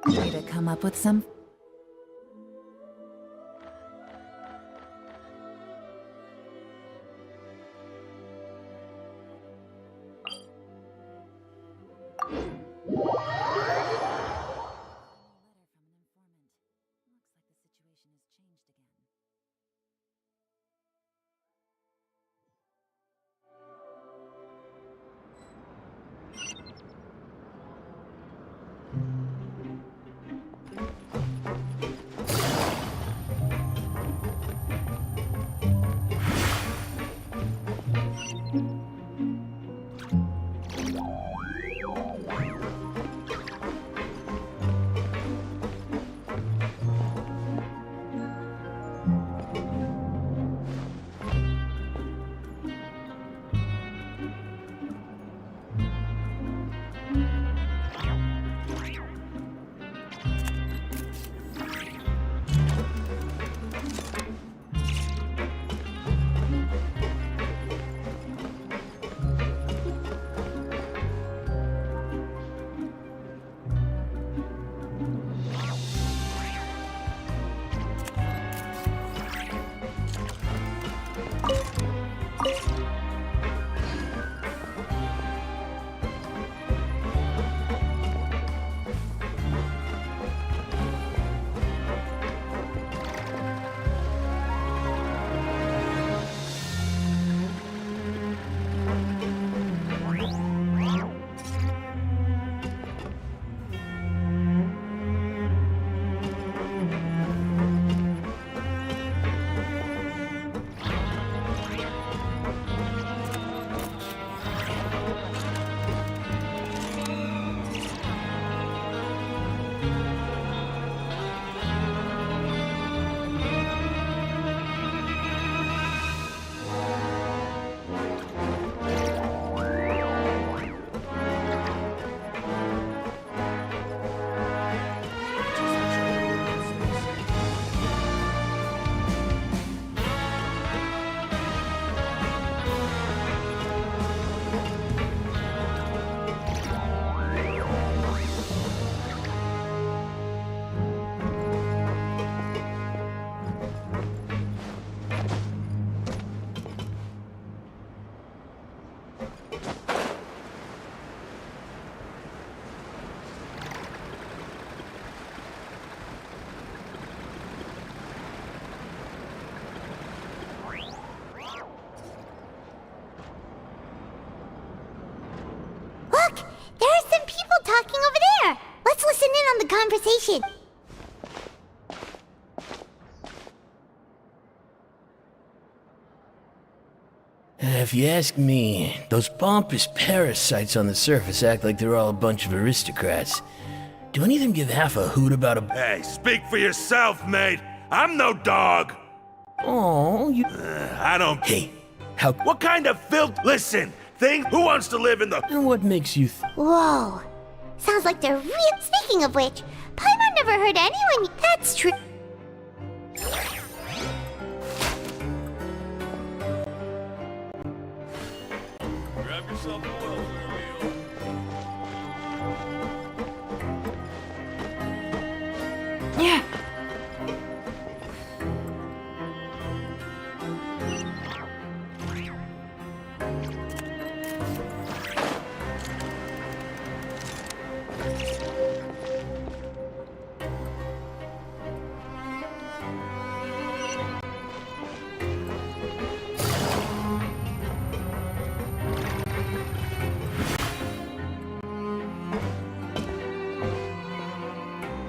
Way to come up with some... talking over there. Let's listen in on the conversation. If you ask me, those pompous parasites on the surface act like they're all a bunch of aristocrats. Do any of them give half a hoot about a... Hey, speak for yourself, mate. I'm no dog. Oh, you... I don't... Hey, how... What kind of filth... Listen, who wants to live in the... And what makes you Whoa. Sounds like they're real... Speaking of which, Paimon never heard anyone... That's true. Grab yourself a Welser wheel. Yeah.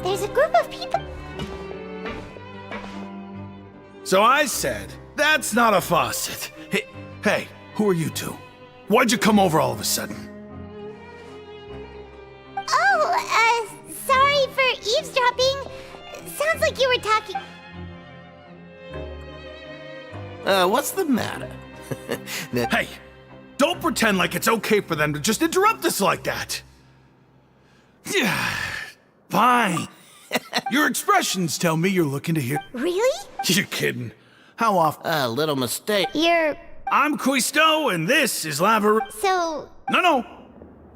There's a group of people... So I said, that's not a faucet. Hey, who are you two? Why'd you come over all of a sudden? Oh, sorry for eavesdropping. Sounds like you were talking... what's the matter? Hey, don't pretend like it's okay for them to just interrupt us like that. Yeah, fine. Your expressions tell me you're looking to hear... Really? You're kidding. How often? A little mistake. You're... I'm Quisto, and this is Lava... So... No.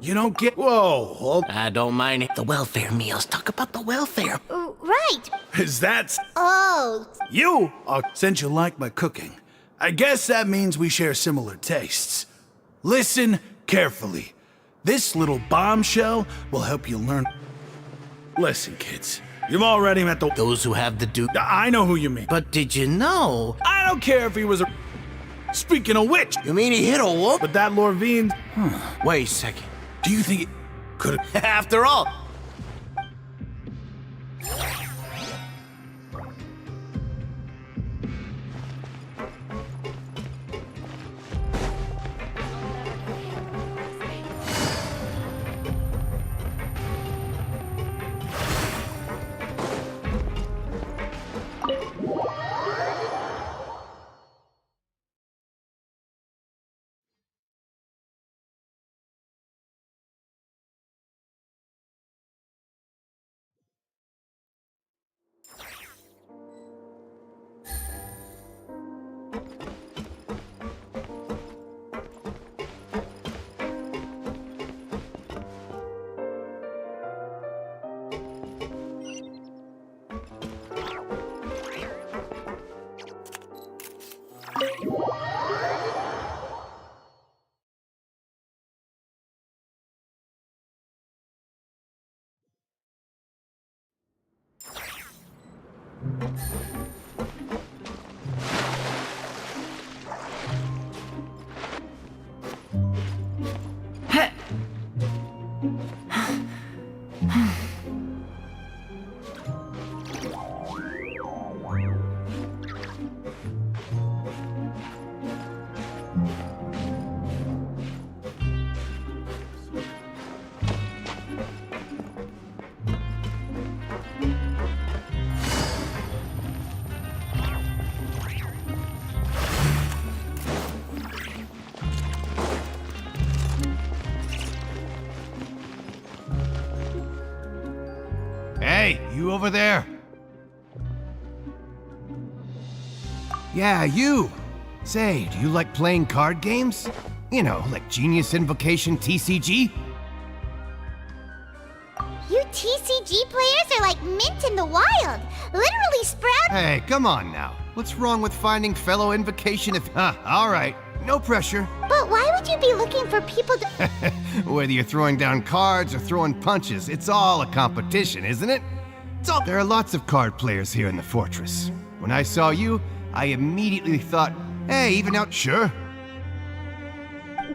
You don't get. Whoa, hold. I don't mind it. The welfare meals. Talk about the welfare. Right. Is that. Oh, You are. Since you like my cooking, I guess that means we share similar tastes. Listen carefully. This little bombshell will help you learn. Listen, kids. You've already met Those who have the Duke. I know who you mean. But did you know? I don't care if he was a. Speaking of which, You mean he hit a wolf? but that Lord Vian. Wait a second. Do you think it could have. After all, Hey, you over there? Yeah, you. Say, do you like playing card games? You know, like Genius Invocation TCG? you TCG players are like mint in the wild. Literally sprout. Hey, come on now. What's wrong with finding fellow Invocation if... all right. No pressure. But why would you be looking for people to... Whether you're throwing down cards or throwing punches, it's all a competition, isn't it? There are lots of card players here in the fortress. When I saw you, I immediately thought, hey, even out... Sure.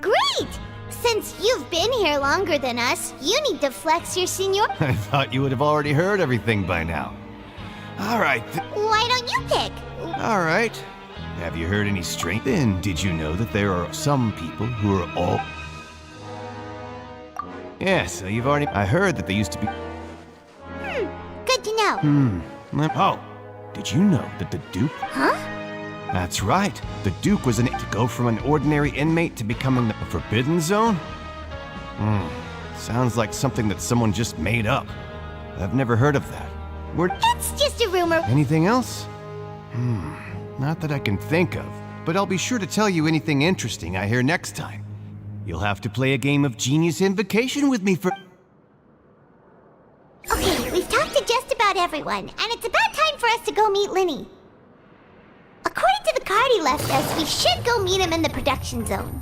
Great! Since you've been here longer than us, you need to flex your senior... I thought you would have already heard everything by now. All right. Why don't you pick? All right. Have you heard any strange? Then did you know that there are some people who are all... Yeah, so you've already... I heard that they used to be... Good to know. Oh, did you know that the Duke... Huh? That's right. The Duke was to go from an ordinary inmate to becoming the Forbidden Zone? Sounds like something that someone just made up. I've never heard of that. It's just a rumor. Anything else? Not that I can think of, but I'll be sure to tell you anything interesting I hear next time. You'll have to play a game of Genius Invocation with me for... Okay, we've talked to just about everyone, and it's about time for us to go meet Linny. According to the card he left us, we should go meet him in the production zone.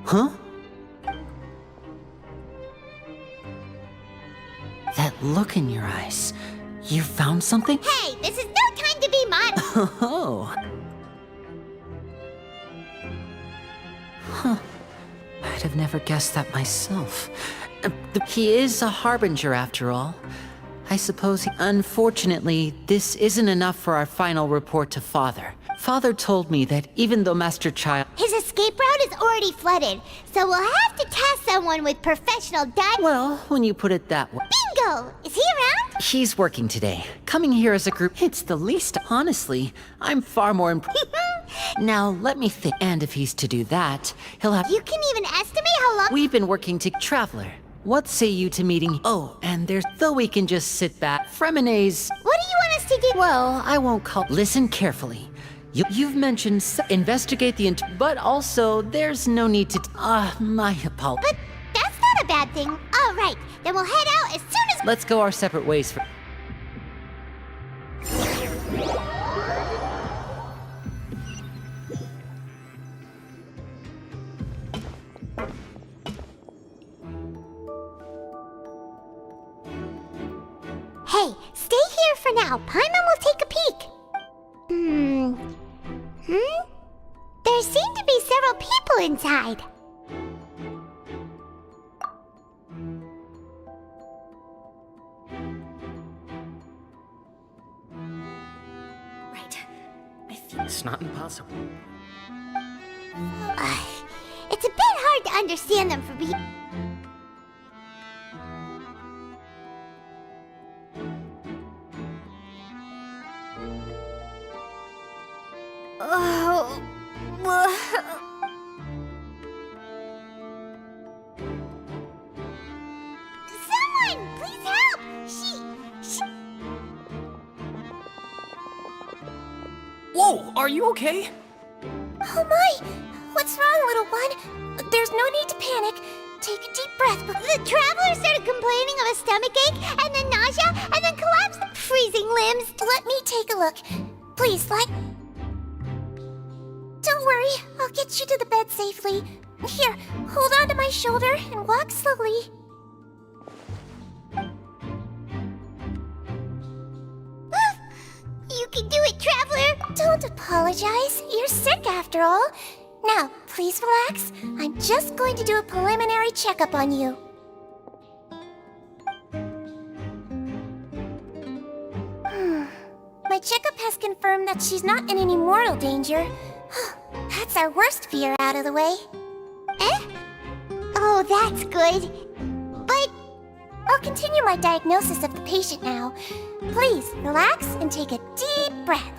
Huh? That look in your eyes. You found something? Hey, this is no time to be modest. Oh. Huh. I'd have never guessed that myself. He is a harbinger after all. I suppose unfortunately, this isn't enough for our final report to Father. Father told me that even though Master Child... His escape route is already flooded, so we'll have to task someone with professional dive. Well, when you put it that way... Bingo! Is he around? He's working today. Coming here as a group, it's the least. Honestly, I'm far more Now, let me think. And if he's to do that, he'll have... You can even estimate how long... We've been working to... Traveler, what say you to meeting... Oh, and there's... Though we can just sit back. Fremonets... What do you want us to do? Well, I won't call... Listen carefully. You've mentioned investigate the... But also, there's no need to... my apologies. But that's not a bad thing. All right, then we'll head out as soon as... Let's go our separate ways for... Hey, stay here for now. Paimon will take a peek. There seem to be several people inside. Right. It's not impossible. It's a bit hard to understand them for being... Oh... Someone! Please help! She... Whoa, are you okay? Oh my! What's wrong, little one? There's no need to panic. Take a deep breath. The traveler started complaining of a stomachache, and then nausea, and then collapsed. Freezing limbs. Let me take a look. Please, Don't worry, I'll get you to the bed safely. Here, hold on to my shoulder and walk slowly. You can do it, traveler! Don't apologize. You're sick after all. Now, please relax. I'm just going to do a preliminary checkup on you. My checkup has confirmed that she's not in any mortal danger. That's our worst fear out of the way. Eh? Oh, that's good. But I'll continue my diagnosis of the patient now. Please, relax and take a deep breath.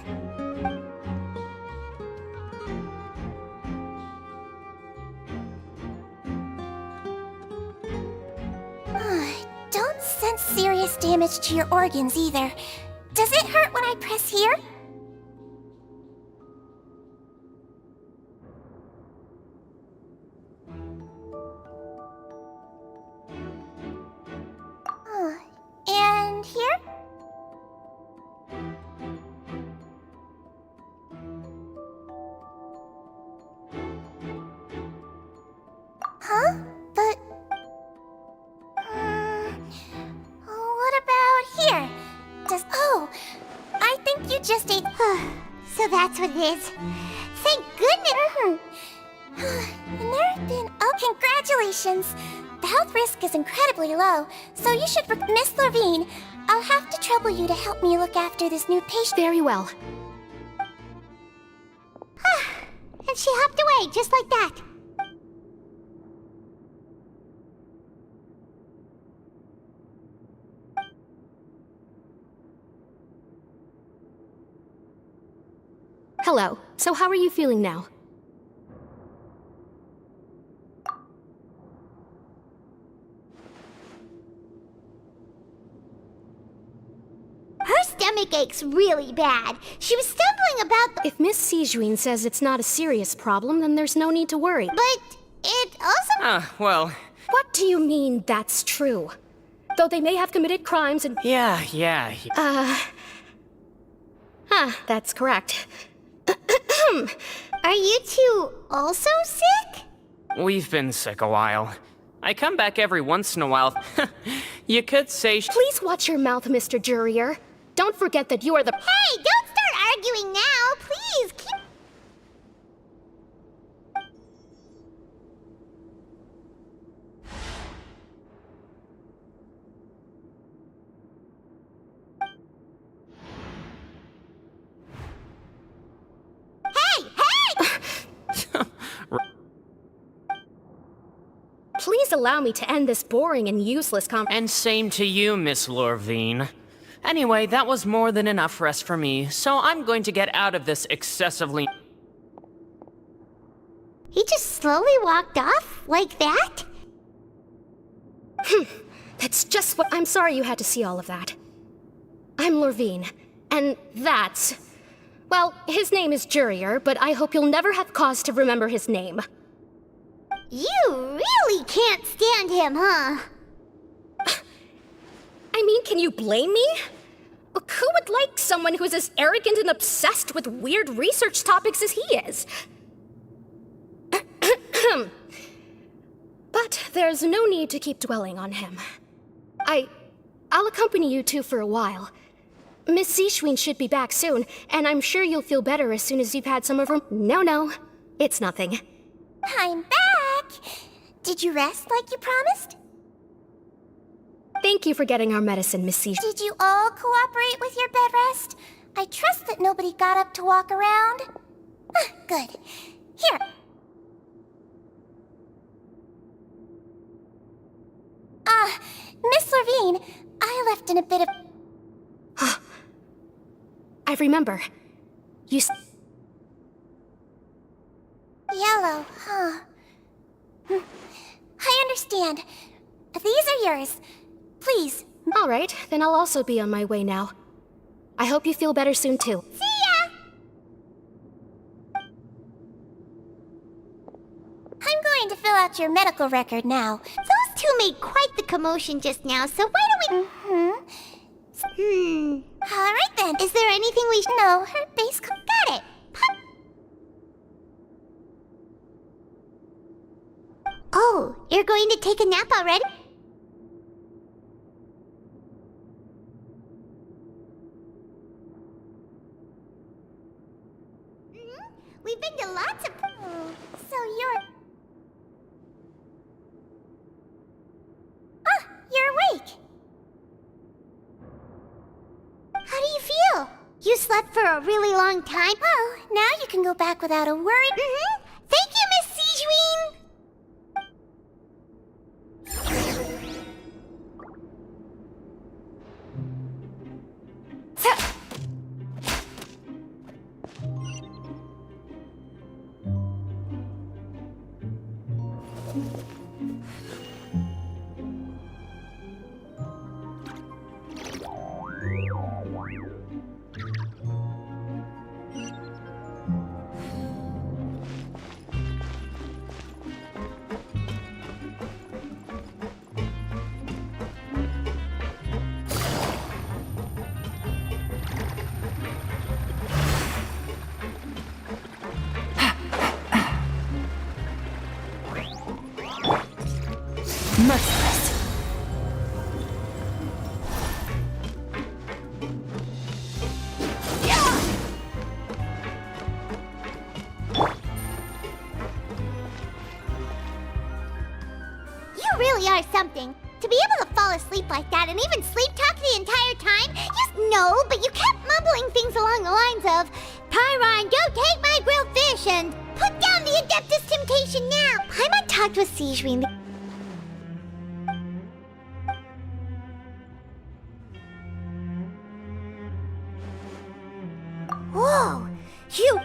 Don't sense serious damage to your organs either. Does it hurt when I press here? And here? Huh? But... what about here? Oh, I think you just ate... So that's what it is. Thank goodness! And there have been... Oh, congratulations! The health risk is incredibly low, so you should... Miss Lorvine, I'll have to trouble you to help me look after this new patient. Very well. And she hopped away, just like that. Hello. So how are you feeling now? Her stomach aches really bad. She was stumbling about If Miss Sijuin says it's not a serious problem, then there's no need to worry. But it also... Well, What do you mean that's true? Though they may have committed crimes and... yeah. That's correct. Are you two also sick? We've been sick a while. I come back every once in a while. You could say Please watch your mouth, Mr. Jurrier. Don't forget that you are the— Hey, don't start arguing now. Please, keep... Hey, hey! Please allow me to end this boring and useless conversation. And same to you, Miss Lorvine. Anyway, that was more than enough rest for me, so I'm going to get out of this excessively— He just slowly walked off like that? That's just what— I'm sorry you had to see all of that. I'm Lorvine, and that's— well, his name is Jurrier, but I hope you'll never have cause to remember his name. You really can't stand him, huh? I mean, can you blame me? Who would like someone who's as arrogant and obsessed with weird research topics as he is? But there's no need to keep dwelling on him. I'll accompany you two for a while. Miss Zishwin should be back soon, and I'm sure you'll feel better as soon as you've had some of her— No, it's nothing. I'm back! Did you rest like you promised? Thank you for getting our medicine, Miss Zishwin. Did you all cooperate with your bed rest? I trust that nobody got up to walk around. Good. Here. Miss Lorvine, I left in a bit of... I remember. You Yellow, huh? I understand. These are yours. Please. All right, then I'll also be on my way now. I hope you feel better soon, too. See ya! I'm going to fill out your medical record now. Those two made quite the commotion just now, so why don't we... All right then. Is there anything we should know? Her base... Got it. Pop. Oh, you're going to take a nap already? We've been to lots of... So you're... You're awake. How do you feel? You slept for a really long time? Well, now you can go back without a worry. Thank you, Miss Zishwin! Merciless. You really are something. To be able to fall asleep like that and even sleep talk the entire time? Yes, no, but you kept mumbling things along the lines of, Pyron, go take my grilled fish and put down the Adeptus Temptation now. Paimon talked with Zishwin. Whoa, you...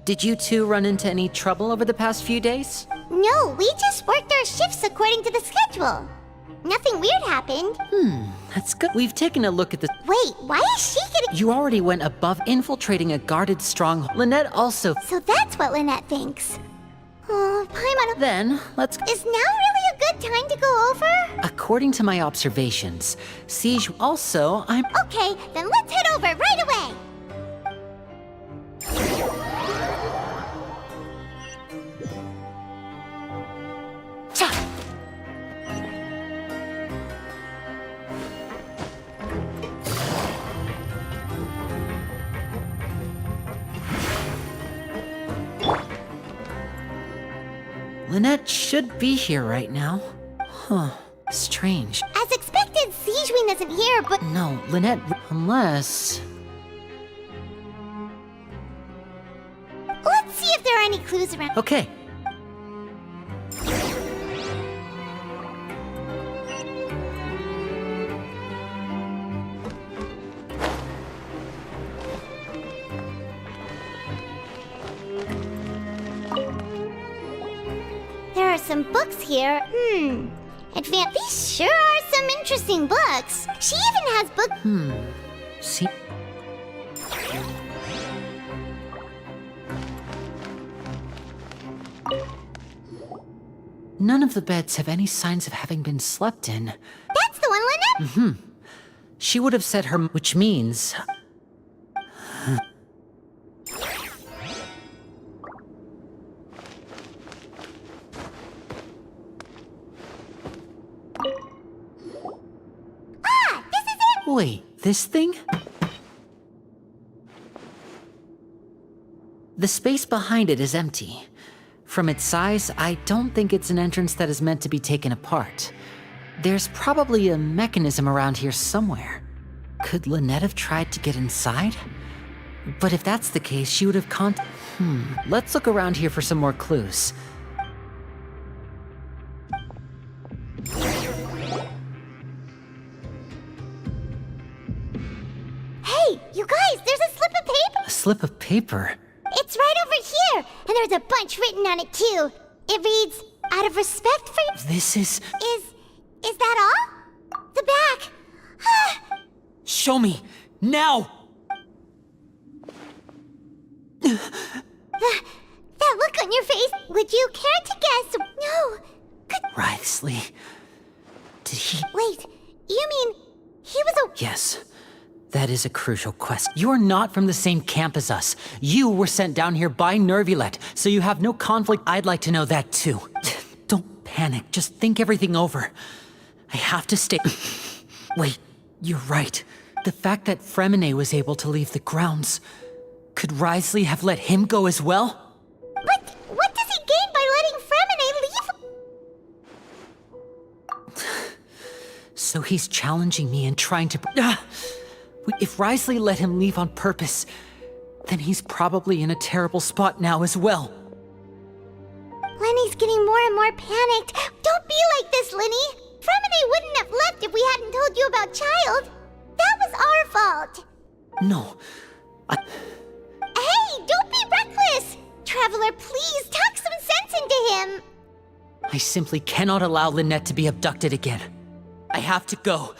Did you two run into any trouble over the past few days? No, we just worked our shifts according to the schedule. Nothing weird happened. That's good. We've taken a look at the... Wait, why is she getting... You already went above infiltrating a guarded stronghold. Lynette also... So that's what Lynette thinks. Oh, Paimon... Then, let's... Is now really a good time to go over? According to my observations, Siege also, I'm... Okay, then let's head over right away. Lynette should be here right now. Huh. Strange. As expected, Sijwin isn't here, but... No, Lynette... Unless... Let's see if there are any clues around. Okay. There are some books here. These sure are some interesting books. She even has books. See... None of the beds have any signs of having been slept in. That's the one, Lynette. She would have said her... Which means... This is it. Wait, this thing? The space behind it is empty. From its size, I don't think it's an entrance that is meant to be taken apart. There's probably a mechanism around here somewhere. Could Lynette have tried to get inside? But if that's the case, she would have Let's look around here for some more clues. Hey, you guys, there's a slip of paper. A slip of paper? It's right over here, and there's a bunch written on it too. It reads, "Out of respect for you." This is... Is that all? The back. Show me! Now! That look on your face. Would you care to guess? No. Wriothesley. Did he... Wait, you mean he was a... Yes. That is a crucial question. You're not from the same camp as us. You were sent down here by Nervulet, so you have no conflict. I'd like to know that too. Don't panic. Just think everything over. I have to stay... Wait, you're right. The fact that Fremine was able to leave the grounds... Could Wriothesley have let him go as well? But what does he gain by letting Fremine leave? So he's challenging me and trying to... If Wriothesley let him leave on purpose, then he's probably in a terrible spot now as well. Lenny's getting more and more panicked. Don't be like this, Lenny. Fremine wouldn't have left if we hadn't told you about Child. That was our fault. No, Hey, don't be reckless. Traveler, please talk some sense into him. I simply cannot allow Lynette to be abducted again. I have to go.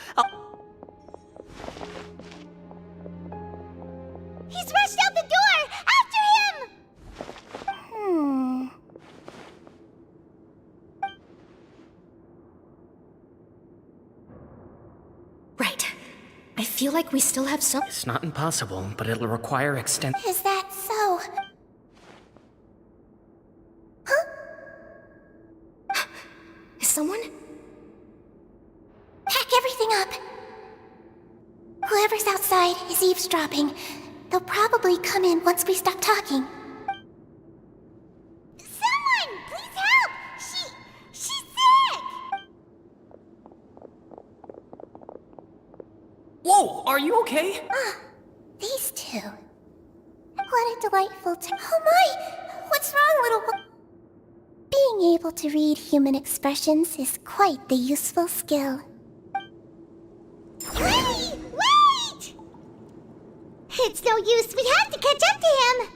He's rushed out the door. After him. Right. I feel like we still have some. It's not impossible, but it'll require Is that so? Is someone? Pack everything up. Whoever's outside is eavesdropping. They'll probably come in once we stop talking. Someone! Please help! She's sick! Whoa, are you okay? These two. What a delightful time. Oh my! What's wrong, little one? Being Being able to read human expressions is quite the useful skill. Hey! Wait! It's no use. We have to catch up to him.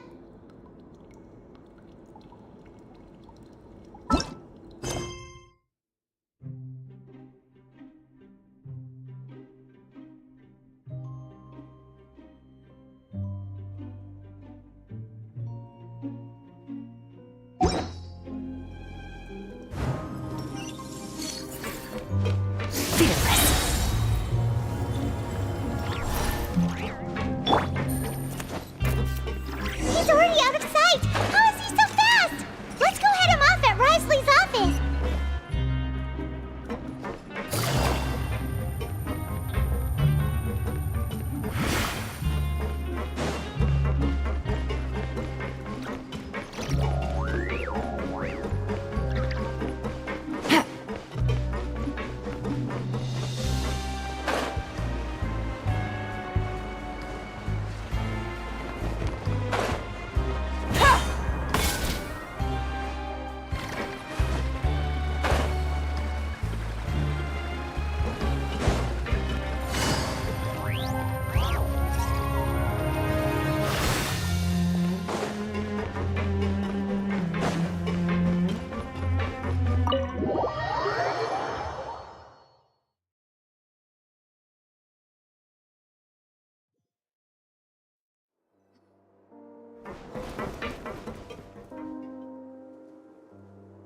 He's already out of sight! How is he so fast? Let's go head him off at Risley's office!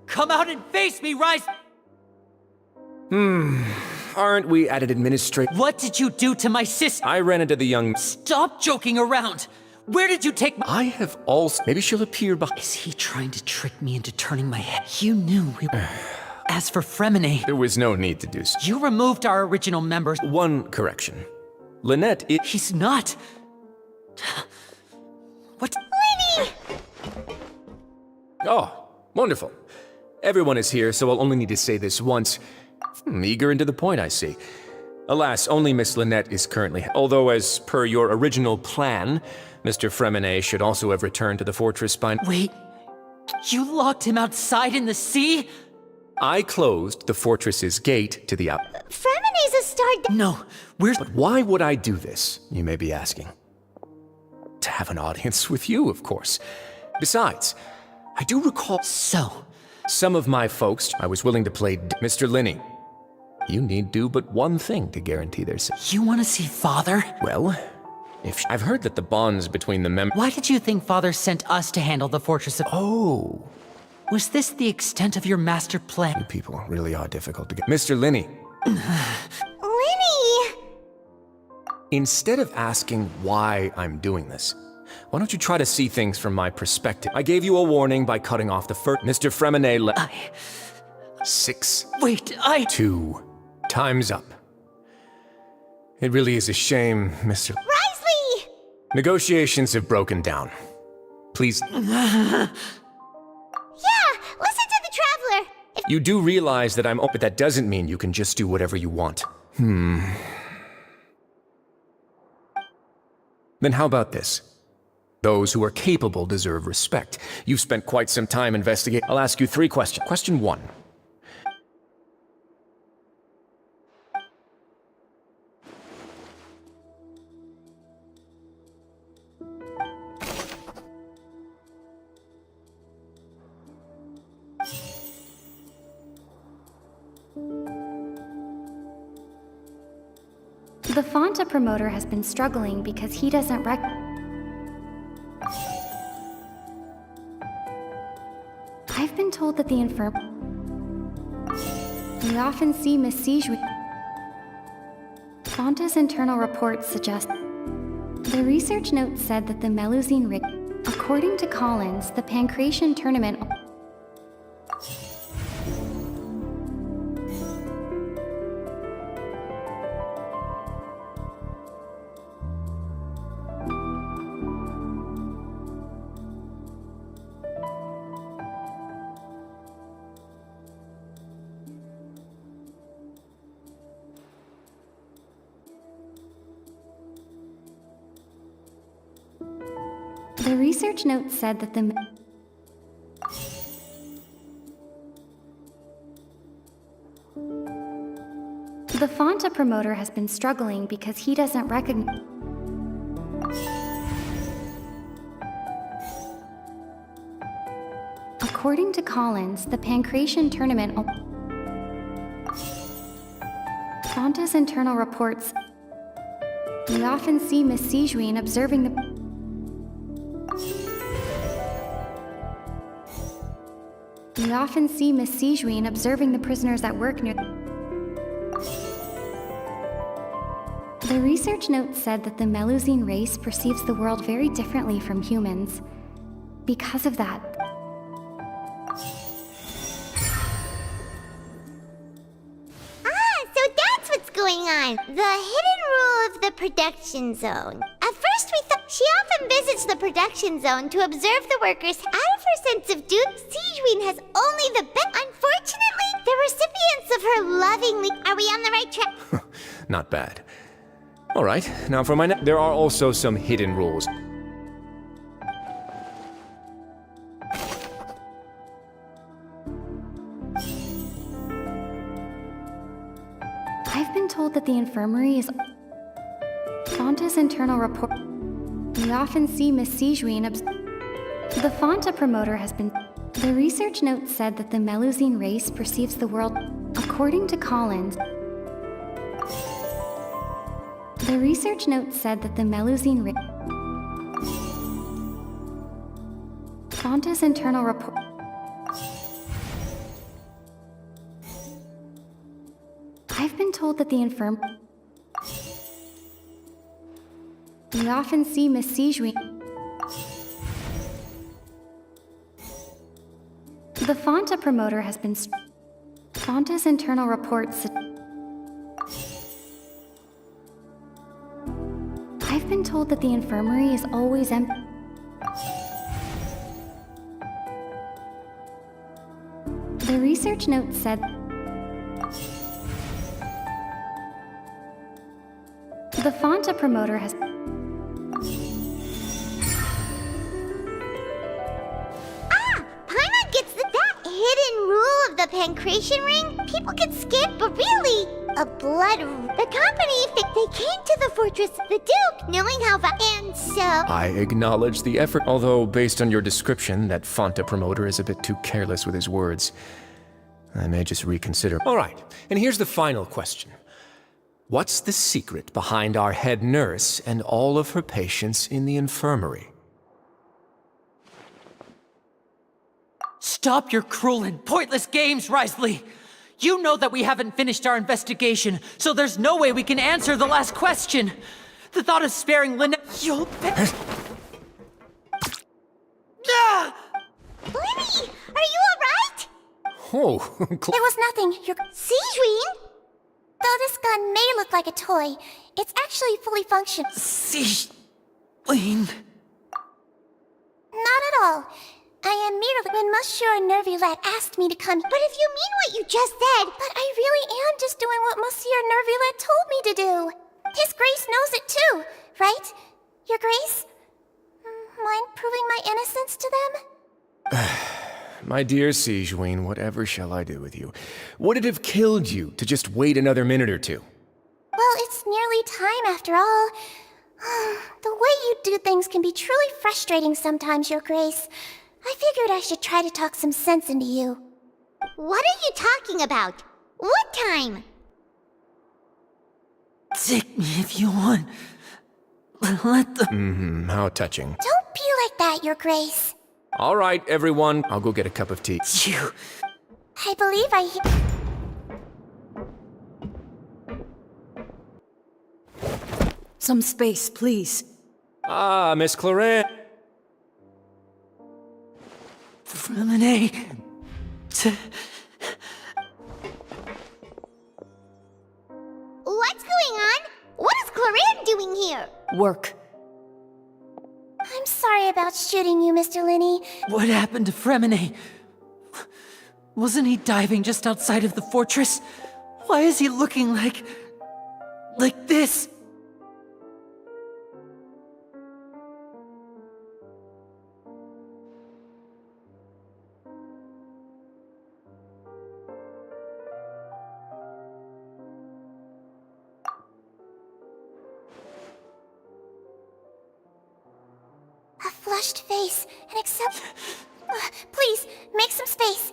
Come out and face me, Rise! Aren't we at an administrative? What did you do to my sister? I ran into the young. Stop joking around! Where did you take my— I have also. Maybe she'll appear behind. Is he trying to trick me into turning my head? You knew we were— As for Fremine, There was no need to do so. you removed our original members. One correction. Lynette is. He's not. What? Lenny! Oh, wonderful. Everyone is here, so I'll only need to say this once. Eager and to the point, I see. Alas, only Miss Lynette is currently. Although, as per your original plan, Mr. Fremine should also have returned to the fortress by. Wait. You locked him outside in the sea? I closed the fortress's gate to the out. Fremine's a star. No, we're— But why would I do this, you may be asking? To have an audience with you, of course. Besides, I do recall So, some of my folks I was willing to play Mr. Linney. You need do but one thing to guarantee their safety. you want to see Father? Well, if I've heard that the bonds between the members. Why did you think Father sent us to handle the Fortress of— Oh, Was this the extent of your master plan? you people really are difficult to get. Mr. Linney, Lenny! instead of asking why I'm doing this, why don't you try to see things from my perspective? I gave you a warning by cutting off the first. Mr. Fremine left. 6, Wait, 2, time's up. It really is a shame, Mr. Risley! Negotiations have broken down. Please, Yeah, listen to the Traveler! If you do realize that I'm but that doesn't mean you can just do whatever you want. Then how about this? Those who are capable deserve respect. You've spent quite some time investigating. I'll ask you 3 questions. Question 1. The Fonta promoter has been struggling because he doesn't I've been told that the infirm. We often see Miss Siege. Fonta's internal reports suggest. The research note said that the Melusine rig. According to Collins, the Pancration tournament. The research note said that the The Fonta promoter has been struggling because he doesn't recognize... According to Collins, the Pancration tournament... Fonta's internal reports... We often see Miss Sijuin observing the... We often see Miss Sijuin observing the prisoners at work near... The research note said that the Melusine race perceives the world very differently from humans. Because of that... So that's what's going on. The hidden rule of the production zone. At first we thought she often visits the production zone to observe the workers out of her sense of duty. Sijuin has only the best. Unfortunately, the recipients of her lovingly... Are we on the right track? Not bad. All right, now for my there are also some hidden rules. I've been told that the infirmary is... Fonta's internal report... We often see Miss Sijuin The Fonta promoter has been... The research note said that the Melusine race perceives the world... According to Collins... The research note said that the Melusine race... Fonta's internal report... I've been told that the infirm... We often see Miss Sijuin... The Fonta promoter has been... Fonta's internal reports... I've been told that the infirmary is always empty. The research note said... The Fonta promoter has... Paimon gets that hidden rule of the Pancration ring? People can skip, but really, a blood... The company, they came to the fortress, the Duke, knowing how... And so... I acknowledge the effort, although based on your description, that Fonta promoter is a bit too careless with his words. I may just reconsider. All right, and here's the final question. What's the secret behind our head nurse and all of her patients in the infirmary? Stop your cruel and pointless games, Risley! You know that we haven't finished our investigation, so there's no way we can answer the last question! The thought of sparing Lynette... You'll bet... Ah! Lenny, are you alright? Oh, There was nothing. You're... Sijuin? Though this gun may look like a toy, it's actually fully functional. Lane... Not at all. I am merely when Monsieur Nervillette asked me to come. But if you mean what you just said, but I really am just doing what Monsieur Nervillette told me to do. His Grace knows it too, right? Your Grace? Mind proving my innocence to them? My dear Sijuin, whatever shall I do with you? Would it have killed you to just wait another minute or two? Well, it's nearly time after all. The way you do things can be truly frustrating sometimes, Your Grace. I figured I should try to talk some sense into you. What are you talking about? What time? Take me if you want. Let the... How touching. Don't be like that, Your Grace. All right, everyone, I'll go get a cup of tea. You... I believe I Some space, please. Ah, Miss Claret. Freminet... What's going on? What is Clarin doing here? Work. I'm sorry about shooting you, Mr. Linney. What happened to Freminet? Wasn't he diving just outside of the fortress? Why is he looking like this? flushed face and accept... please, make some space.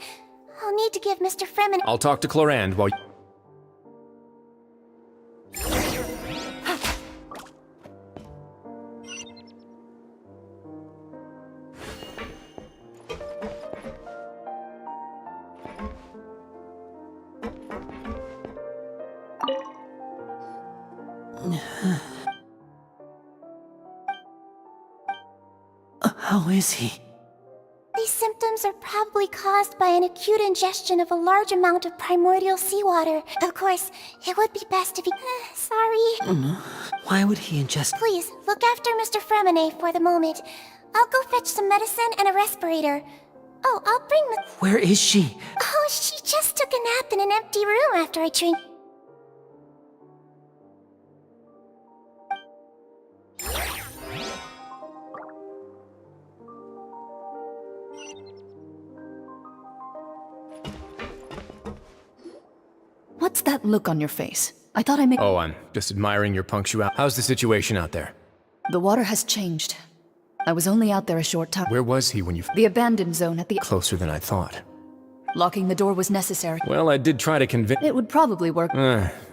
I'll need to give Mr. Fremen... I'll talk to Clorand while... How is he? These symptoms are probably caused by an acute ingestion of a large amount of primordial seawater. Of course, it would be best if he... sorry. Why would he ingest... Please, look after Mr. Fremine for the moment. I'll go fetch some medicine and a respirator. Oh, I'll bring the... Where is she? Oh, she just took a nap in an empty room after I trained... What's that look on your face? I thought I made... Oh, I'm just admiring your punctuality. How's the situation out there? The water has changed. I was only out there a short time. Where was he when you... The abandoned zone at the... Closer than I thought. Locking the door was necessary. Well, I did try to convince... It would probably work.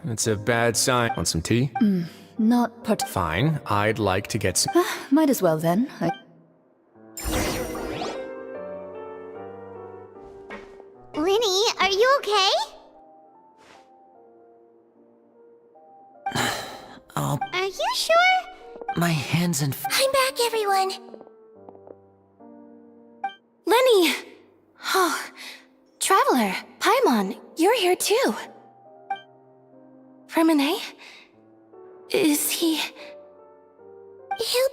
It's a bad sign. Want some tea? Not part... Fine. I'd like to get some... Might as well then. Linny, are you okay? Are you sure? My hands and... I'm back, everyone. Lenny! Oh, Traveler, Paimon, you're here too. Fremine? Is he... He'll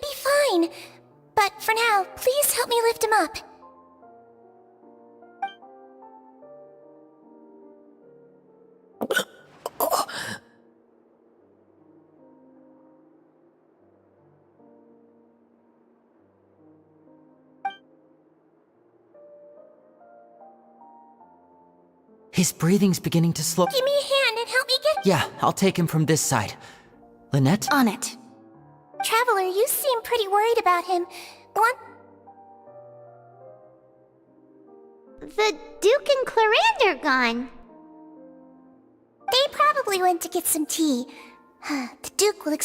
be fine. But for now, please help me lift him up. His breathing's beginning to slow... Give me a hand and help me get... Yeah, I'll take him from this side. Lynette? On it. Traveler, you seem pretty worried about him. The Duke and Clorand are gone. They probably went to get some tea. The Duke will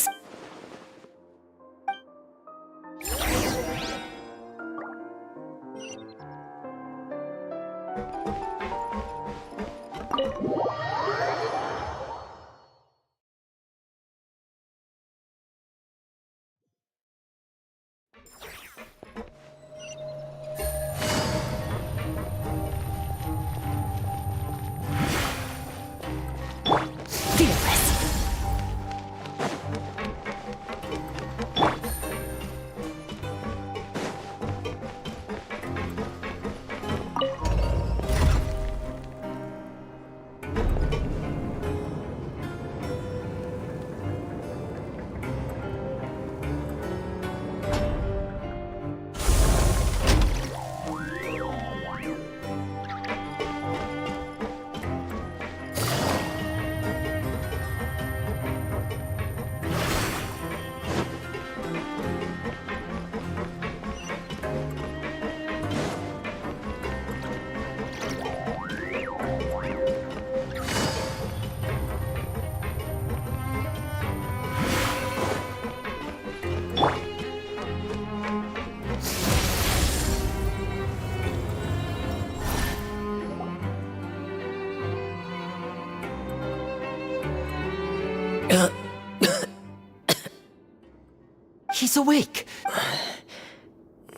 He's awake!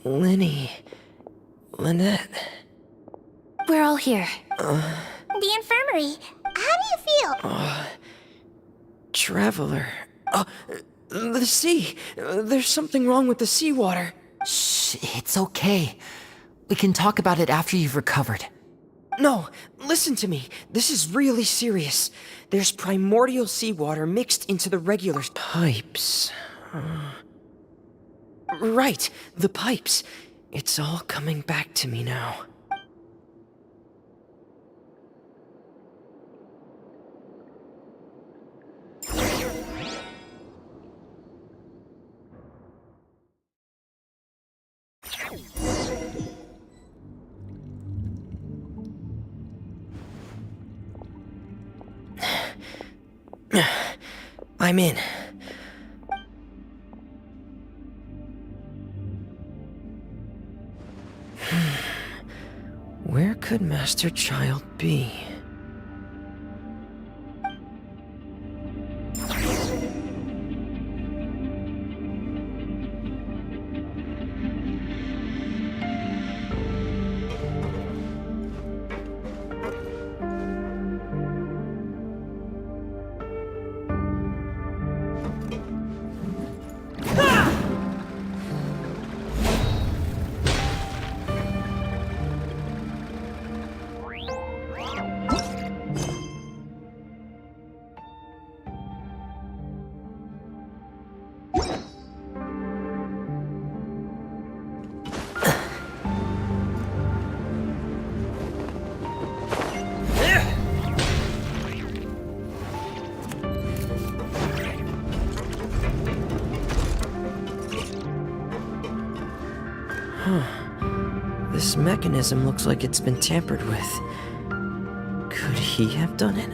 Lenny. Lynette. We're all here. The infirmary. How do you feel? Traveler. The sea. There's something wrong with the seawater. Shh, it's okay. We can talk about it after you've recovered. No, listen to me. This is really serious. There's primordial seawater mixed into the regular... Pipes. Right, the pipes. It's all coming back to me now. I'm in. Where could Master Child be? This mechanism looks like it's been tampered with. Could he have done it?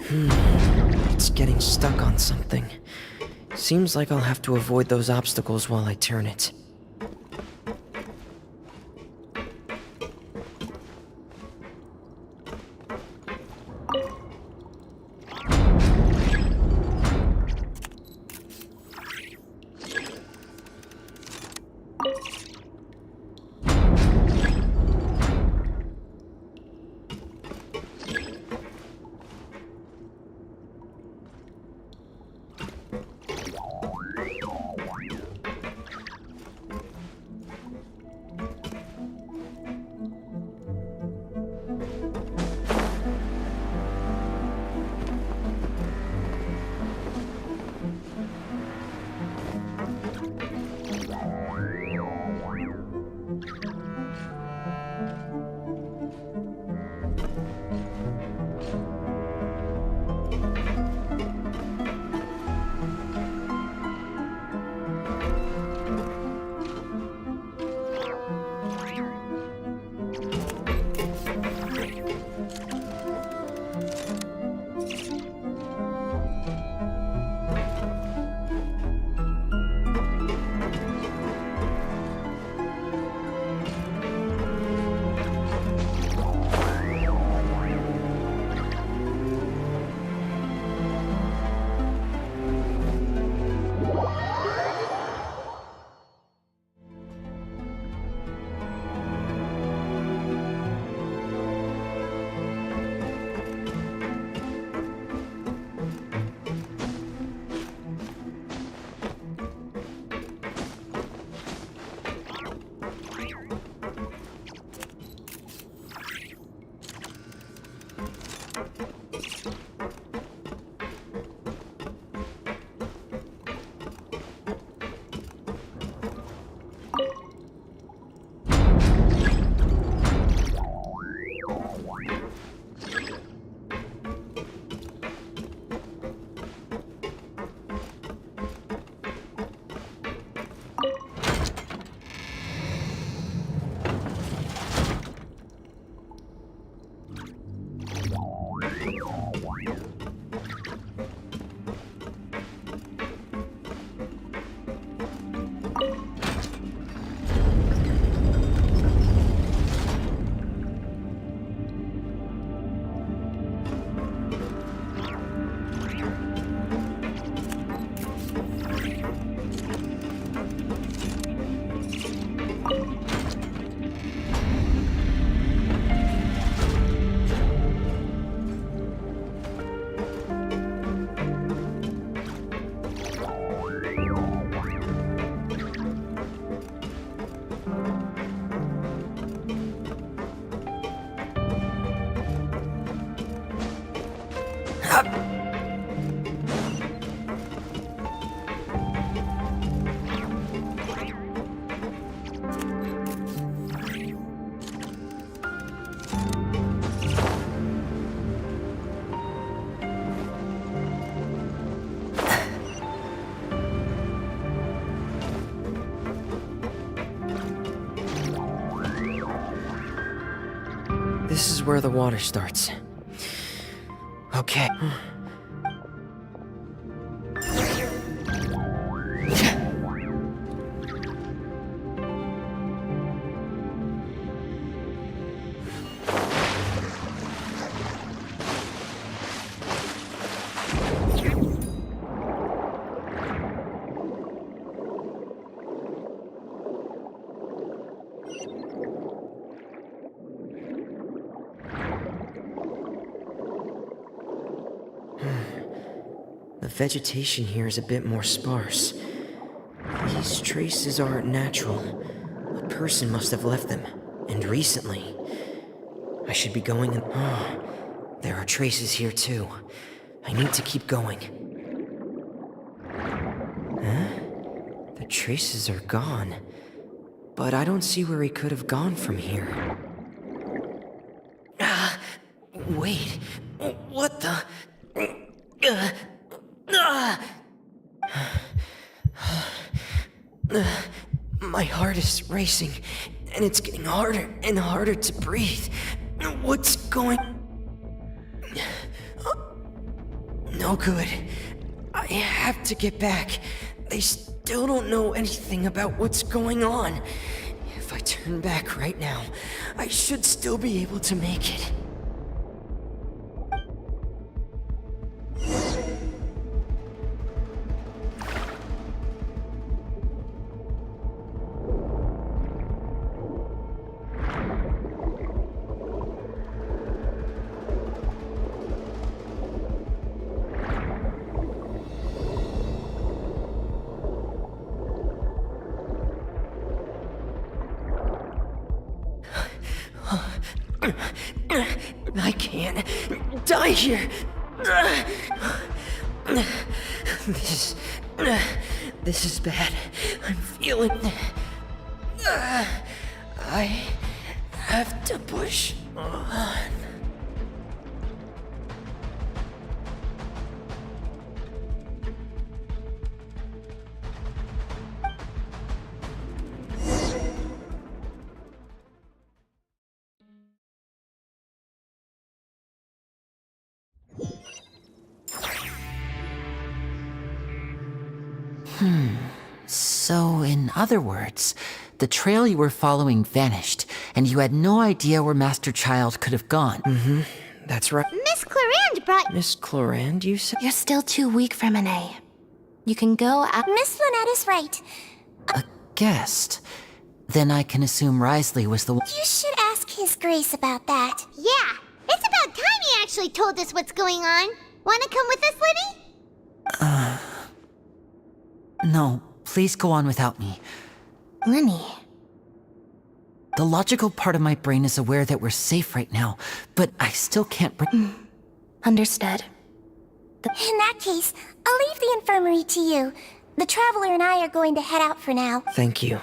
It's getting stuck on something. Seems like I'll have to avoid those obstacles while I turn it. where the water starts. Okay. The vegetation here is a bit more sparse. These traces aren't natural. A person must have left them, and recently. I should be going in. Oh, there are traces here too. I need to keep going. Huh? The traces are gone. But I don't see where he could have gone from here. Wait. What the? My heart is racing, and it's getting harder and harder to breathe. What's going... No good. I have to get back. They still don't know anything about what's going on. If I turn back right now, I should still be able to make it. I can't die here. This is bad. I'm feeling... I have to push on. So, in other words, the trail you were following vanished, and you had no idea where Master Child could have gone. Mm-hmm. That's right. Miss Clarand brought... Miss Clorand, you said? You're still too weak for Monet. You can go out. Miss Lynette is right. A guest? Then I can assume Risley was the one. You should ask His Grace about that. Yeah, it's about time he actually told us what's going on. Wanna come with us, Linny? No, please go on without me. Linny. The logical part of my brain is aware that we're safe right now, but I still can't Understood. In that case, I'll leave the infirmary to you. The Traveler and I are going to head out for now. Thank you.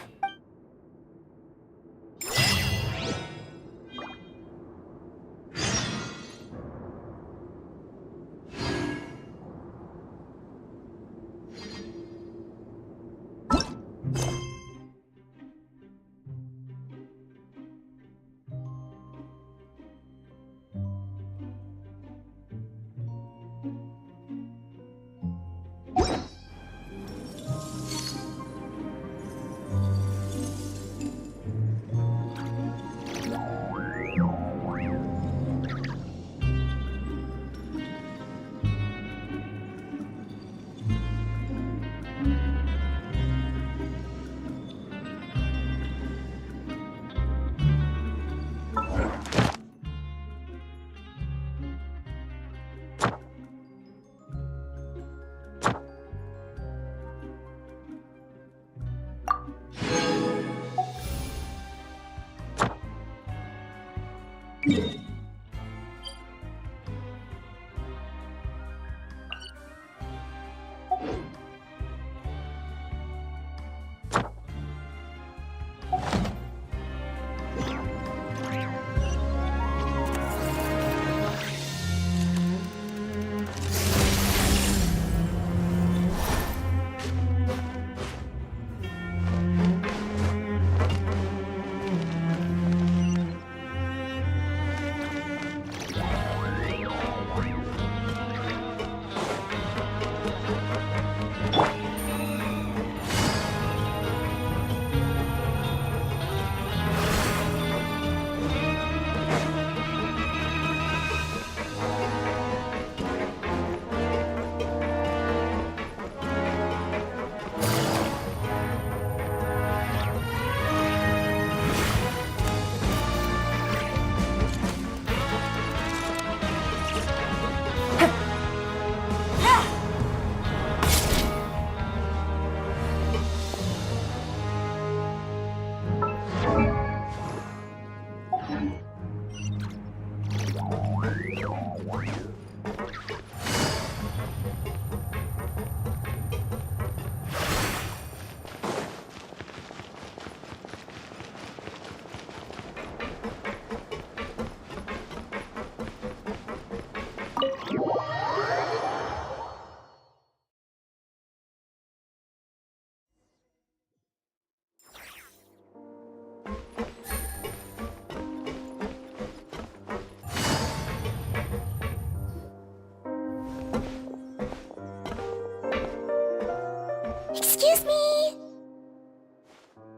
Excuse me?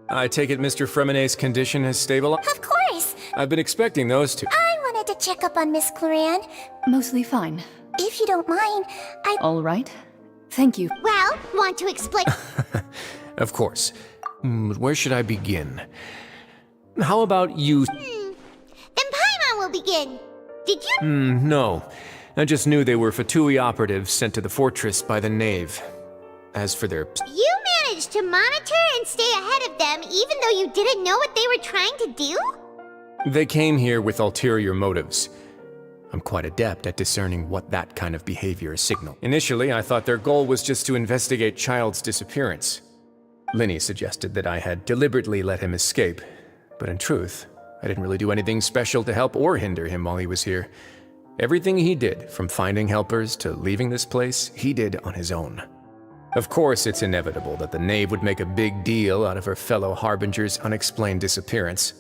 I take it Mr. Fremonet's condition has stabilized? Of course. I've been expecting those two. I wanted to check up on Miss Claran. Mostly fine. If you don't mind, All right. Thank you. Well, want to explain? Of course. Where should I begin? How about you? Then Paimon will begin. Did you? No. I just knew they were Fatui operatives sent to the fortress by the Knave. As for their... You managed to monitor and stay ahead of them even though you didn't know what they were trying to do? They came here with ulterior motives. I'm quite adept at discerning what that kind of behavior is signal. Initially, I thought their goal was just to investigate Child's disappearance. Linny suggested that I had deliberately let him escape, but in truth, I didn't really do anything special to help or hinder him while he was here. Everything he did, from finding helpers to leaving this place, he did on his own. Of course, it's inevitable that the Knave would make a big deal out of her fellow Harbinger's unexplained disappearance.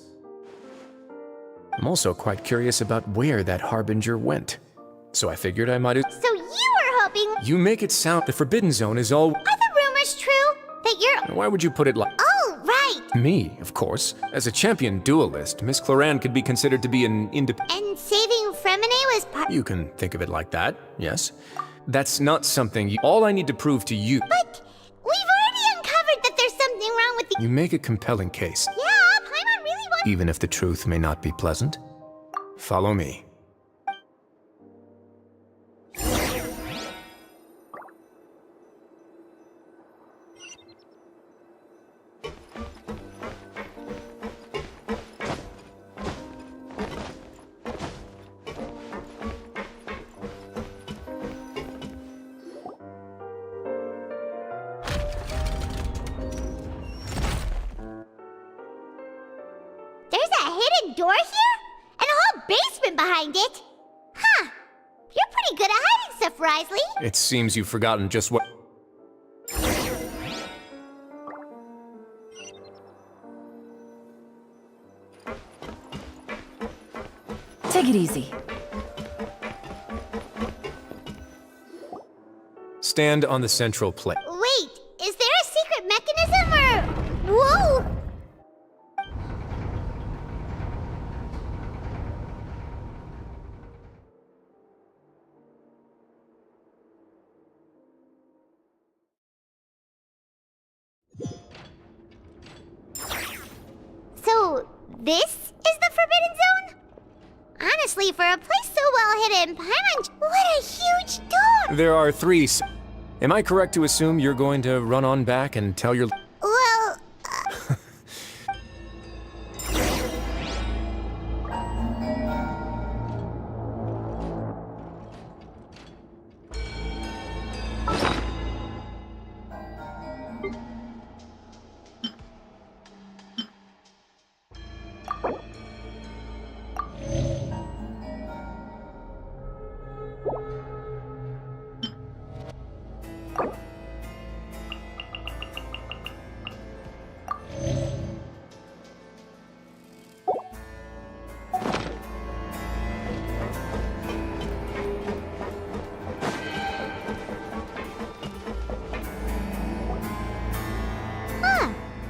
I'm also quite curious about where that Harbinger went. So I figured I might... So you were hoping... You make it sound the Forbidden Zone is all... Are the rumors true? That you're... Why would you put it like... Oh, right! Me, of course. As a champion duelist, Miss Claran could be considered to be an independent... And saving Fremine was part... You can think of it like that, yes. That's not something you... All I need to prove to you... But we've already uncovered that there's something wrong with the... You make a compelling case. Yeah, Paimon really wants... Even if the truth may not be pleasant. Follow me. There's a hidden door here? And a whole basement behind it? Huh. You're pretty good at hiding stuff, Risley. It seems you've forgotten just what... Take it easy. Stand on the central plate. Wait, is there a secret mechanism or... Whoa! So, this is the Forbidden Zone? Honestly, for a place so well hidden, Paimon... What a huge door! There are 3... Am I correct to assume you're going to run on back and tell your... Well...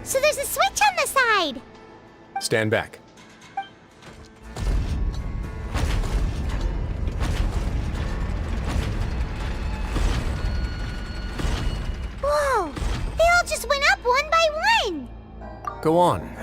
So there's a switch on the side! Stand back. Whoa! They all just went up one by one! Go on.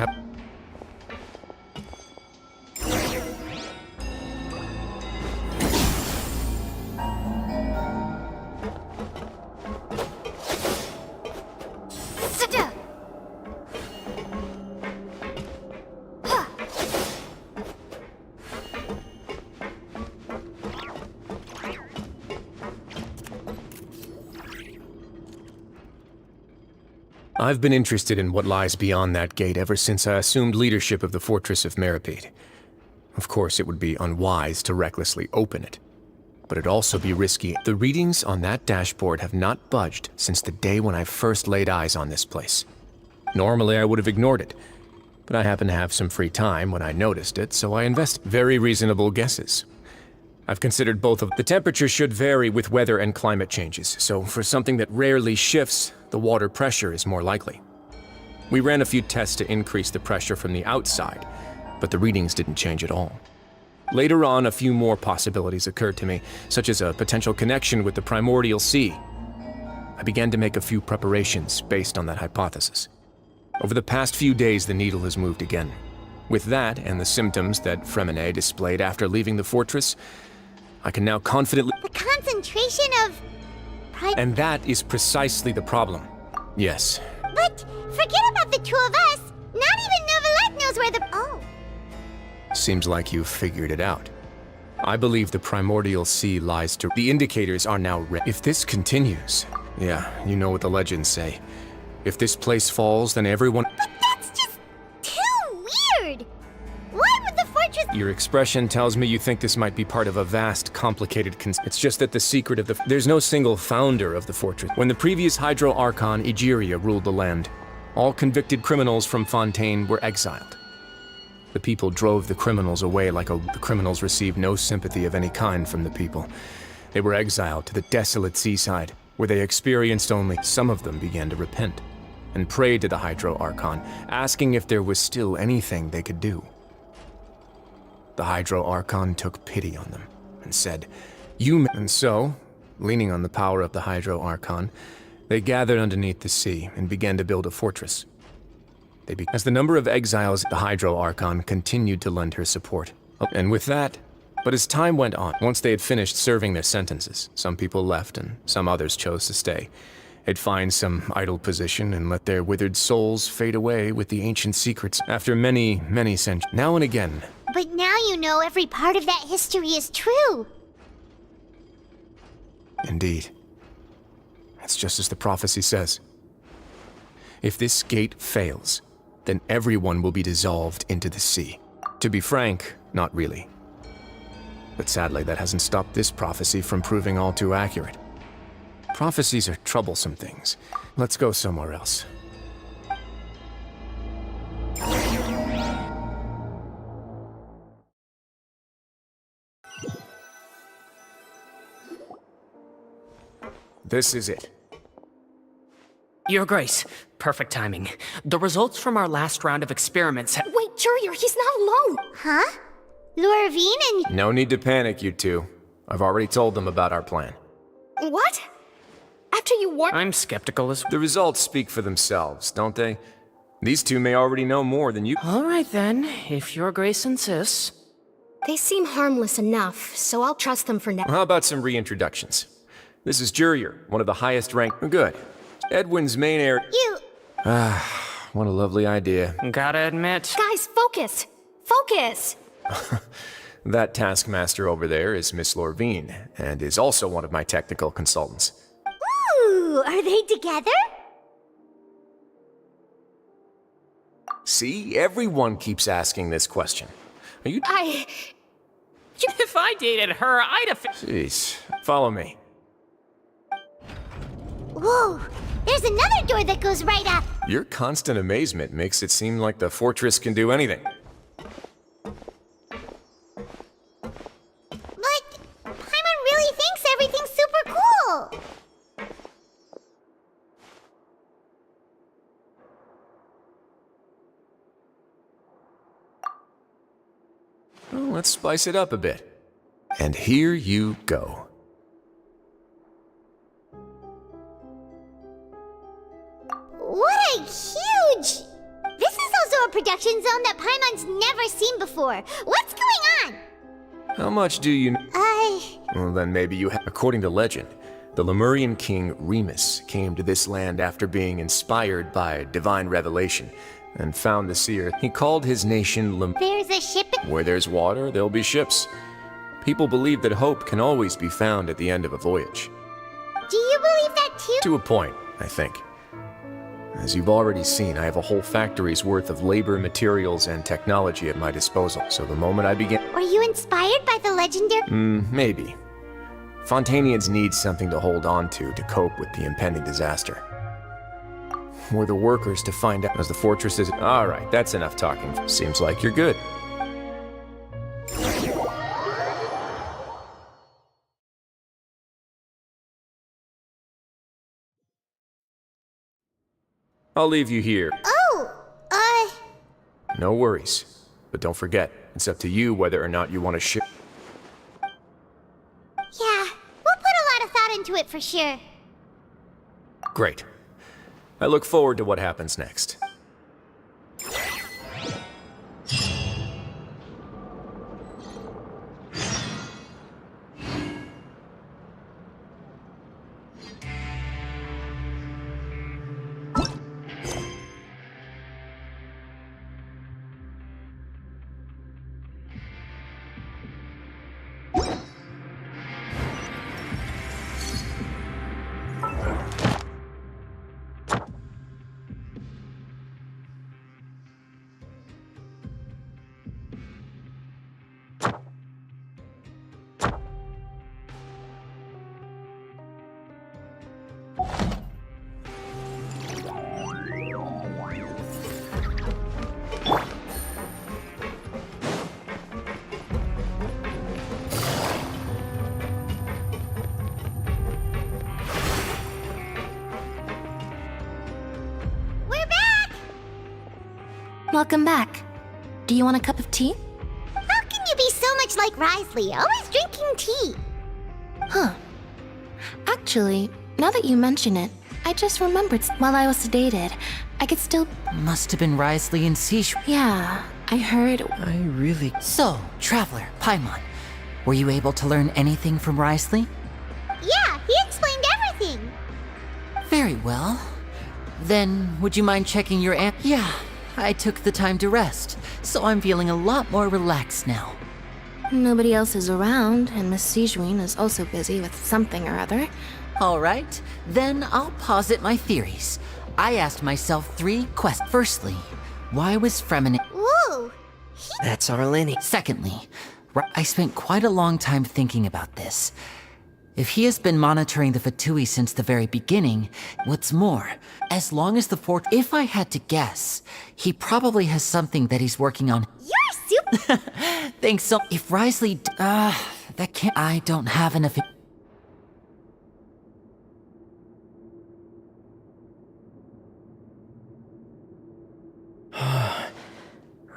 I've been interested in what lies beyond that gate ever since I assumed leadership of the Fortress of Meripede. Of course, it would be unwise to recklessly open it, but it'd also be risky. The readings on that dashboard have not budged since the day when I first laid eyes on this place. Normally, I would have ignored it, but I happened to have some free time when I noticed it, so I invested. Very reasonable guesses. I've considered both of the temperature should vary with weather and climate changes, so for something that rarely shifts, the water pressure is more likely. We ran a few tests to increase the pressure from the outside, but the readings didn't change at all. Later on, a few more possibilities occurred to me, such as a potential connection with the primordial sea. I began to make a few preparations based on that hypothesis. Over the past few days, the needle has moved again. With that, and the symptoms that Fremine displayed after leaving the fortress, I can now confidently— The concentration of... And that is precisely the problem. Yes. But forget about the two of us. Not even Novelette knows where the... Oh. Seems like you've figured it out. I believe the primordial sea lies to— The indicators are now ready. If this continues, yeah, you know what the legends say. If this place falls, then everyone— But that's just too weird! Why would the fortress— Your expression tells me you think this might be part of a vast, complicated It's just that the secret of the— There's no single founder of the fortress. When the previous Hydro Archon, Egeria, ruled the land, all convicted criminals from Fontaine were exiled. The people drove the criminals away The criminals received no sympathy of any kind from the people. They were exiled to the desolate seaside, where they experienced only— Some of them began to repent, and prayed to the Hydro Archon, asking if there was still anything they could do. The Hydro Archon took pity on them, and said, And so, leaning on the power of the Hydro Archon, they gathered underneath the sea and began to build a fortress. As the number of exiles, the Hydro Archon continued to lend her support. And with that, but as time went on, once they had finished serving their sentences, some people left and some others chose to stay. They'd find some idle position and let their withered souls fade away with the ancient secrets after many, many centuries. Now and again. But now you know every part of that history is true. Indeed. It's just as the prophecy says. If this gate fails, then everyone will be dissolved into the sea. To be frank, not really. But sadly, that hasn't stopped this prophecy from proving all too accurate. Prophecies are troublesome things. Let's go somewhere else. This is it. Your Grace, perfect timing. The results from our last round of experiments Wait, Jurier, he's not alone! Huh? Lorvine and... No need to panic, you two. I've already told them about our plan. What? After you warned— I'm skeptical as— The results speak for themselves, don't they? These two may already know more than you— All right then, if Your Grace insists. They seem harmless enough, so I'll trust them for now. How about some reintroductions? This is Jurier, one of the highest ranked— Good. Edwin's main area— You... What a lovely idea. Gotta admit— Guys, focus! Focus! That taskmaster over there is Miss Lorvine, and is also one of my technical consultants. Ooh, are they together? See, everyone keeps asking this question. Are you— If I dated her, I'd have— Jeez, follow me. Whoa, there's another door that goes right up. Your constant amazement makes it seem like the fortress can do anything. But Paimon really thinks everything's super cool. Well, let's spice it up a bit. And here you go. What a huge... This is also a production zone that Paimon's never seen before. What's going on? How much do you— Well, then maybe you According to legend, the Lemurian king Remus came to this land after being inspired by divine revelation and found the seer. He called his nation There's a ship Where there's water, there'll be ships. People believe that hope can always be found at the end of a voyage. Do you believe that too? To a point, I think. As you've already seen, I have a whole factory's worth of labor, materials, and technology at my disposal, so the moment I begin— Were you inspired by the legendary— Maybe. Fontainians need something to hold on to cope with the impending disaster. We're the workers to find out as the fortress is— Alright, that's enough talking. Seems like you're good. I'll leave you here. Oh, No worries. But don't forget, it's up to you whether or not you want to share. yeah, we'll put a lot of thought into it for sure. Great. I look forward to what happens next. We're back! Welcome back. Do you want a cup of tea? How can you be so much like Risley, always drinking tea? Huh. Actually, now that you mention it, I just remembered while I was sedated, I could still. Must have been Risley and Sish. Yeah, I heard. I really. So, Traveler, Paimon, were you able to learn anything from Risley? Yeah, he explained everything. Very well. Then, would you mind checking your Yeah, I took the time to rest, so I'm feeling a lot more relaxed now. Nobody else is around, and Miss Sijuin is also busy with something or other. All right, then I'll posit my theories. I asked myself 3 questions. Firstly, why was Fremen... Whoa! That's our Lenny. Secondly, I spent quite a long time thinking about this. If he has been monitoring the Fatui since the very beginning, what's more, as long as the fort... If I had to guess, he probably has something that he's working on. You're super... Thanks so... If Risley... that can't... I don't have enough...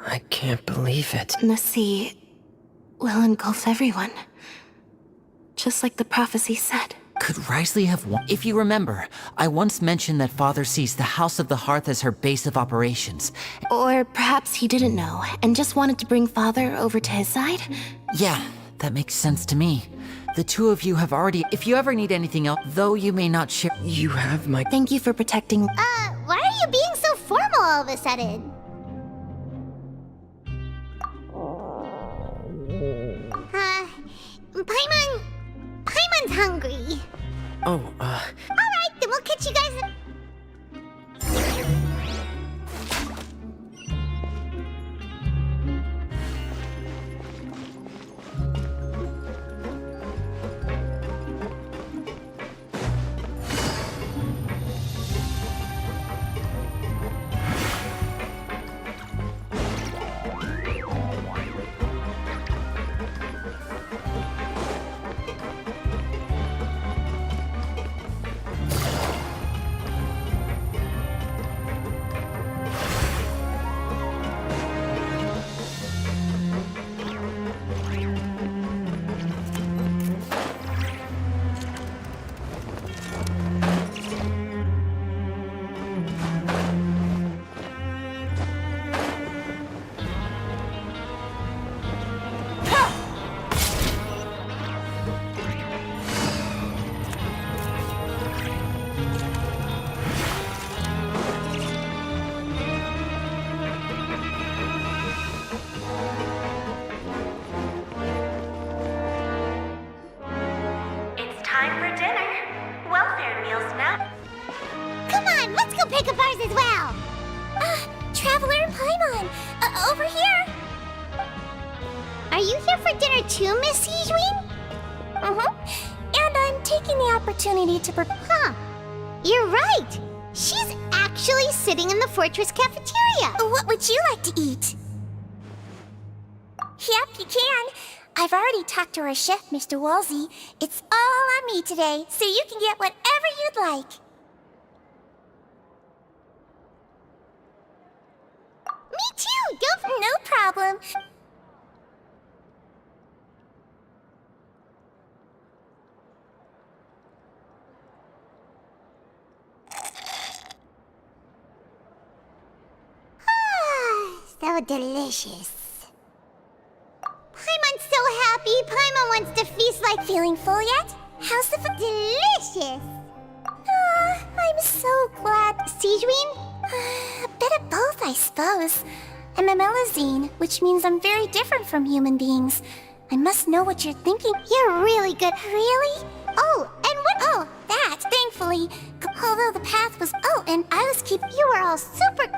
I can't believe it. The sea will engulf everyone. Just like the prophecy said. Could Risley have won? If you remember, I once mentioned that Father sees the House of the Hearth as her base of operations. Or perhaps he didn't know, and just wanted to bring Father over to his side? Yeah, that makes sense to me. The two of you have already... If you ever need anything else, though you may not share... You have my... Thank you for protecting... why are you being so formal all of a sudden? Paimon's hungry. Oh, Alright, then we'll catch you guys in... pick up ours as well. Traveler Paimon, over here. Are you here for dinner too, Miss Sijuin? And I'm taking the opportunity to Huh. You're right. She's actually sitting in the fortress cafeteria. What would you like to eat? Yep, you can. I've already talked to our chef, Mr. Wolsey. It's all on me today, so you can get whatever you'd like. wrong. So delicious. Paimon's so happy. Paimon wants to feast like feeling full yet? How's the food? Delicious. I'm so glad. Sijuin? A bit of both, I suppose. I'm a Melazine, which means I'm very different from human beings. I must know what you're thinking. You're really good. Really? Oh, and what? Oh, that. Thankfully. Although the path was. Oh, and I was you were all super.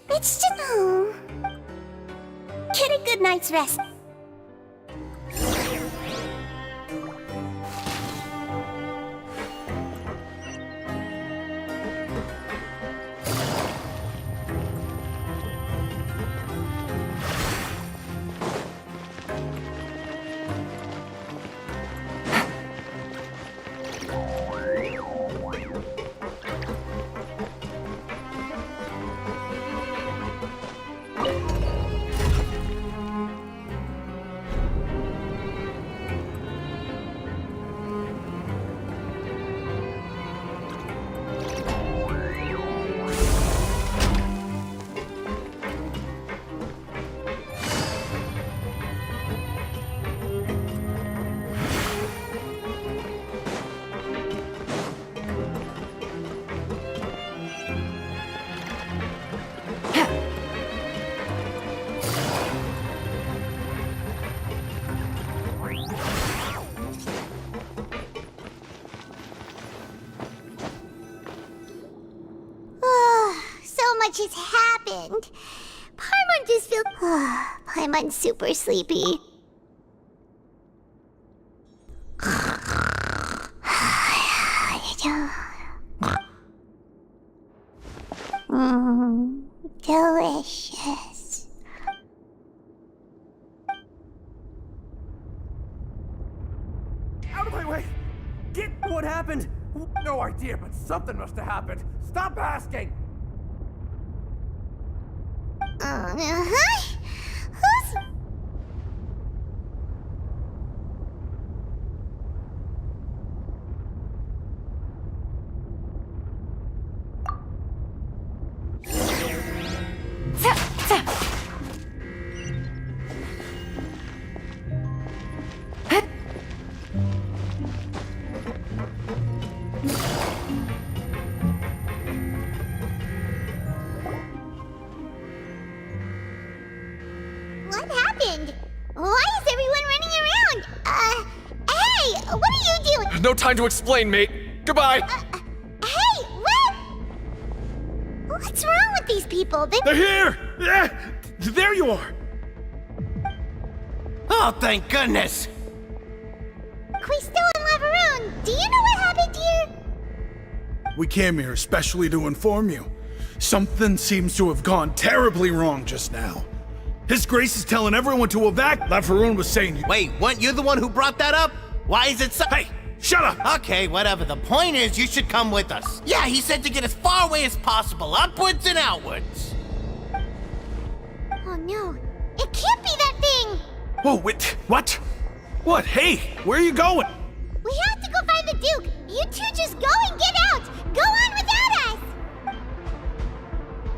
It's just. Oh. Get a good night's rest. Much has happened. Paimon just feels. Paimon's super sleepy. Delicious. Out of my way! Get what happened? No idea, but something must have happened. Stop asking! Who's... What happened? Why is everyone running around? Hey! What are you doing? No time to explain, mate. Goodbye. Hey! What? What's wrong with these people? They're here! Yeah! There you are! Oh, thank goodness! Quisto and Lavaroon, do you know what happened here? We came here especially to inform you. Something seems to have gone terribly wrong just now. His Grace is telling everyone to evac. Lavaroon was saying... Wait, weren't you the one who brought that up? Why is it so... Hey, shut up! Okay, whatever. The point is, you should come with us. Yeah, he said to get as far away as possible, upwards and outwards. Oh no, it can't be that thing! Whoa, wait, what? What? Hey, where are you going? We have to go find the Duke! You two just go and get out! Go on without us!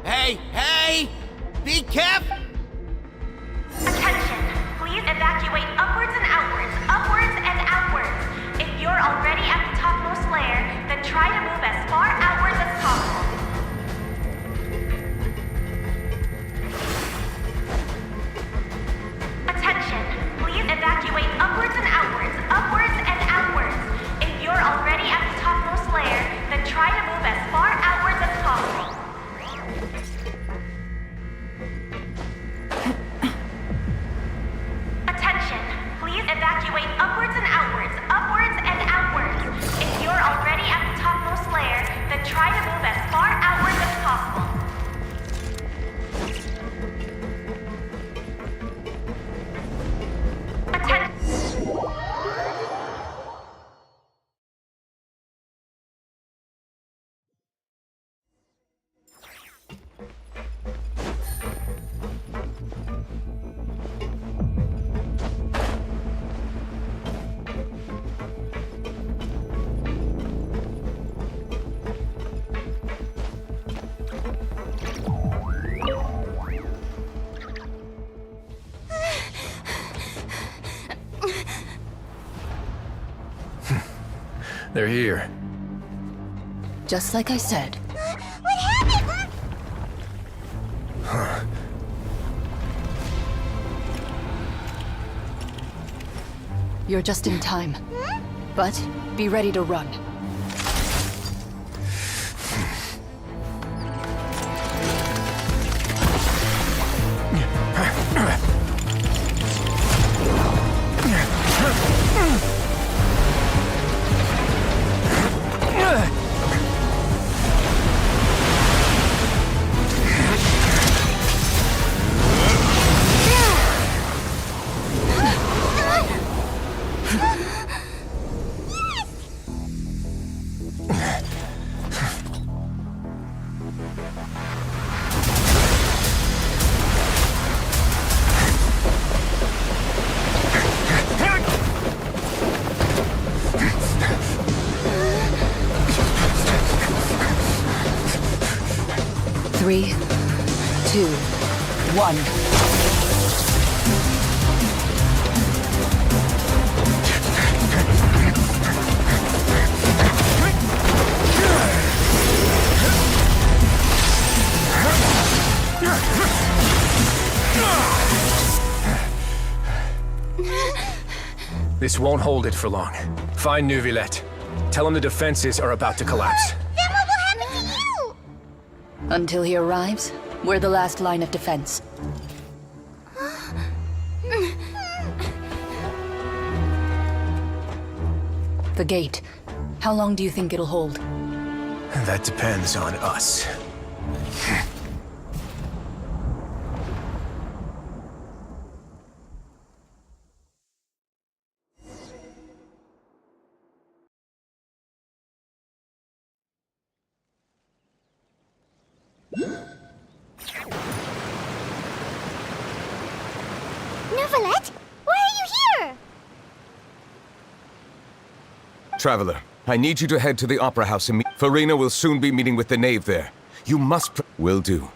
Hey! Be careful! Attention! Please evacuate upwards and outwards, upwards and outwards. If you're already at the topmost layer, then try to move as far outwards as possible. Attention! Please evacuate upwards and outwards, upwards and outwards. If you're already at the topmost layer, then try to move as far outwards as possible. Attention! Please evacuate upwards and outwards, upwards and outwards. If you're already at the topmost layer, then try to move as far outwards as possible. They're here. Just like I said. What happened? Huh. You're just in time. But be ready to run. Three, 2, 1. This won't hold it for long. Find Neuvillette. Tell him the defenses are about to collapse. Then what will happen to you? Until he arrives, we're the last line of defense. The gate. How long do you think it'll hold? That depends on us. Neuvillette? Why are you here? Traveler, I need you to head to the Opera House and meet. Farina will soon be meeting with the knave there. You must. Will do.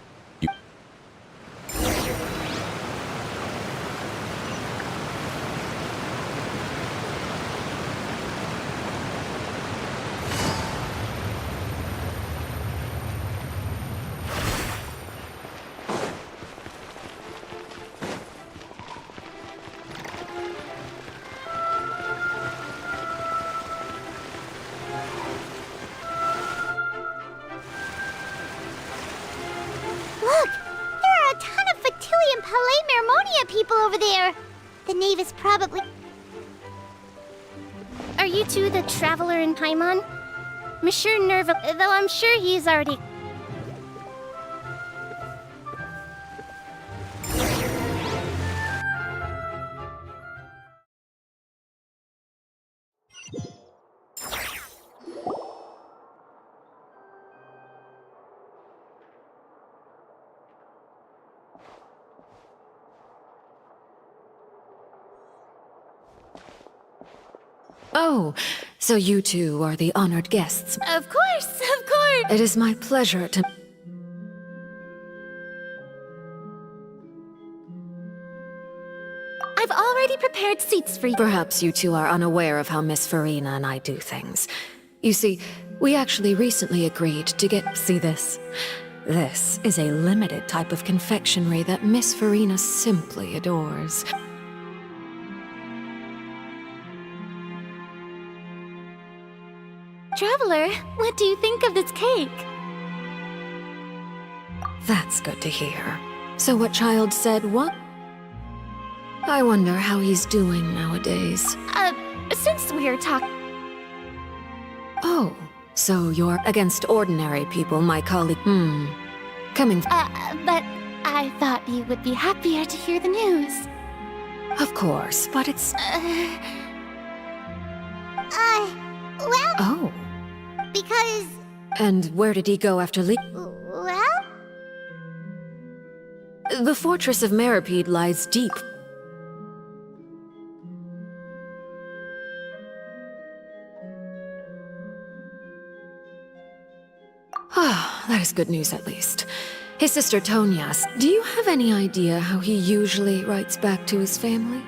Look! There are a ton of Fatilian Palais Mermonia people over there! The knave is probably... Are you two the Traveler and Paimon? Monsieur Nerva... Though I'm sure he's already... Oh, so you two are the honored guests. Of course! It is my pleasure to... I've already prepared seats for you. Perhaps you two are unaware of how Miss Farina and I do things. You see, we actually recently agreed to get... See this? This is a limited type of confectionery that Miss Farina simply adores. Traveler, what do you think of this cake? That's good to hear. So what child said what? I wonder how he's doing nowadays. Since we're talking... Oh, so you're against ordinary people, my colleague. Coming... but I thought you would be happier to hear the news. Of course, but it's... Well... Oh. Because... And where did he go after Well? The fortress of Meripede lies deep. Ah, that is good news at least. His sister Tonias, do you have any idea how he usually writes back to his family?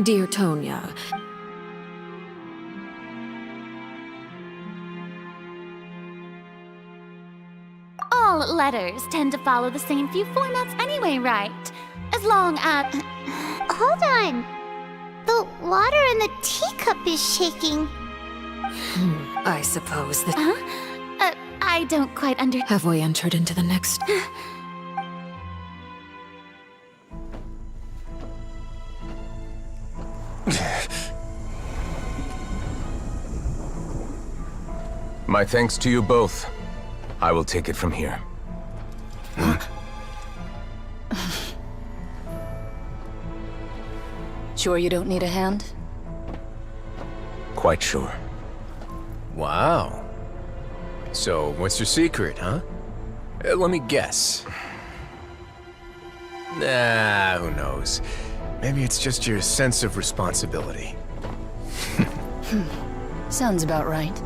Dear Tonya, All letters tend to follow the same few formats anyway, right? As long as... Hold on. The water in the teacup is shaking. I suppose that... Huh? I don't quite Have we entered into the next... My thanks to you both. I will take it from here. Sure you don't need a hand? Quite sure. Wow. So, what's your secret, huh? Let me guess. Nah, who knows? Maybe it's just your sense of responsibility. Sounds about right.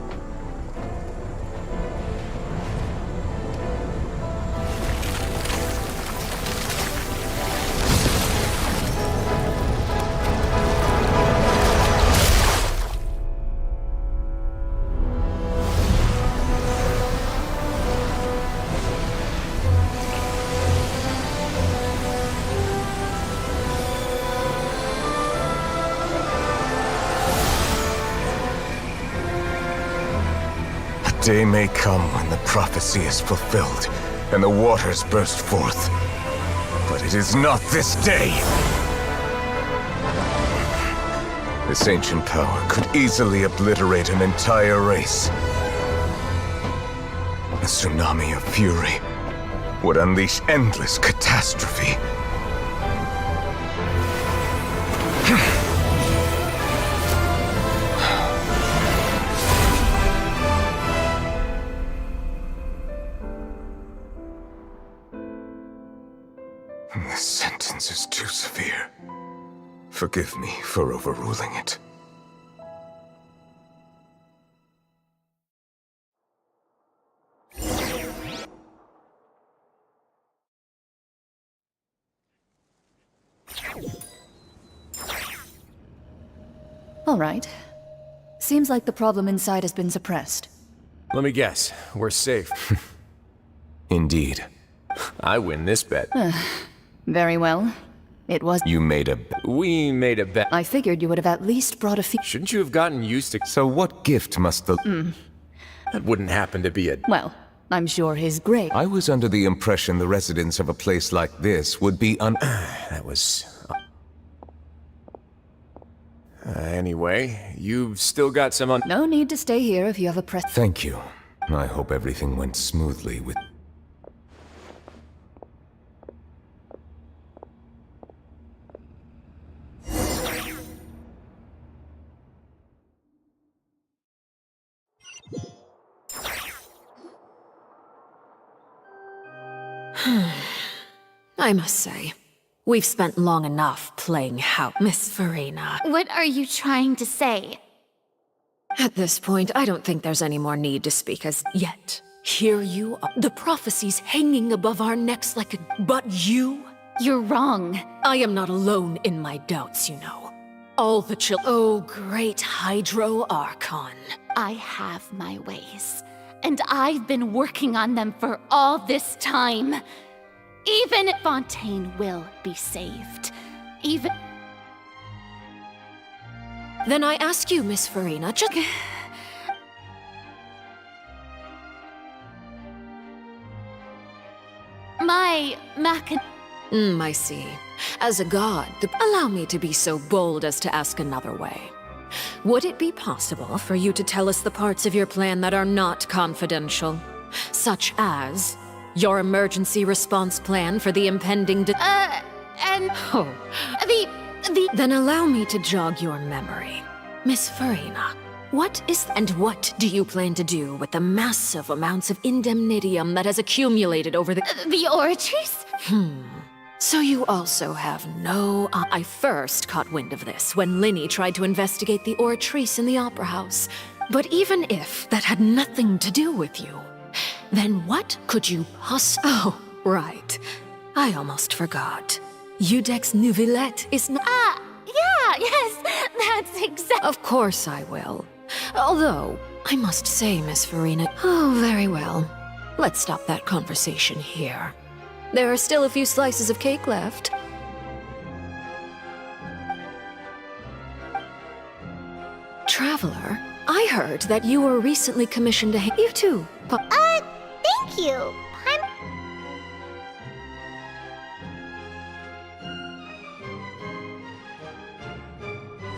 Day may come when the prophecy is fulfilled, and the waters burst forth. But it is not this day! This ancient power could easily obliterate an entire race. A tsunami of fury would unleash endless catastrophe. This sentence is too severe. Forgive me for overruling it. All right. Seems like the problem inside has been suppressed. Let me guess, we're safe. Indeed. I win this bet. Very well. It was... You made a bet. We made a bet. I figured you would have at least brought a few... Shouldn't you have gotten used to... So what gift must the... That wouldn't happen to be a... Well, I'm sure his grave... I was under the impression the residents of a place like this would be That was... Anyway, you've still got some No need to stay here if you have a press... Thank you. I hope everything went smoothly with... I must say, we've spent long enough playing house, Miss Farina. What are you trying to say? At this point, I don't think there's any more need to speak as yet. Here you are. The prophecy's hanging above our necks like a... But you? You're wrong. I am not alone in my doubts, you know. All the Oh, great Hydro Archon. I have my ways, and I've been working on them for all this time. Even Fontaine will be saved. Even... Then I ask you, Miss Farina, just... My I see. As a god, allow me to be so bold as to ask another way. Would it be possible for you to tell us the parts of your plan that are not confidential? Such as your emergency response plan for the impending Then allow me to jog your memory. Miss Farina, what do you plan to do with the massive amounts of indemnitium that has accumulated over the... The Oratrice? So you also have no... I first caught wind of this when Linny tried to investigate the Oratrice in the Opera House. But even if that had nothing to do with you, then what could you Oh, right. I almost forgot. Udex Nouvillette is not... Yeah, yes, that's exactly... Of course I will. Although, I must say, Miss Farina... Oh, very well. Let's stop that conversation here. There are still a few slices of cake left. Traveler, I heard that you were recently commissioned to You too. Thank you.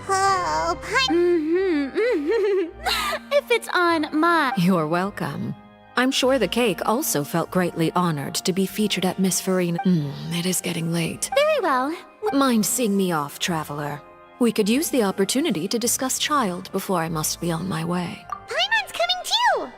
Oh, If it's on my... You're welcome. I'm sure the cake also felt greatly honored to be featured at Miss Farina. It is getting late. Very well. Mind seeing me off, Traveler? We could use the opportunity to discuss Child before I must be on my way. Paimon's coming too!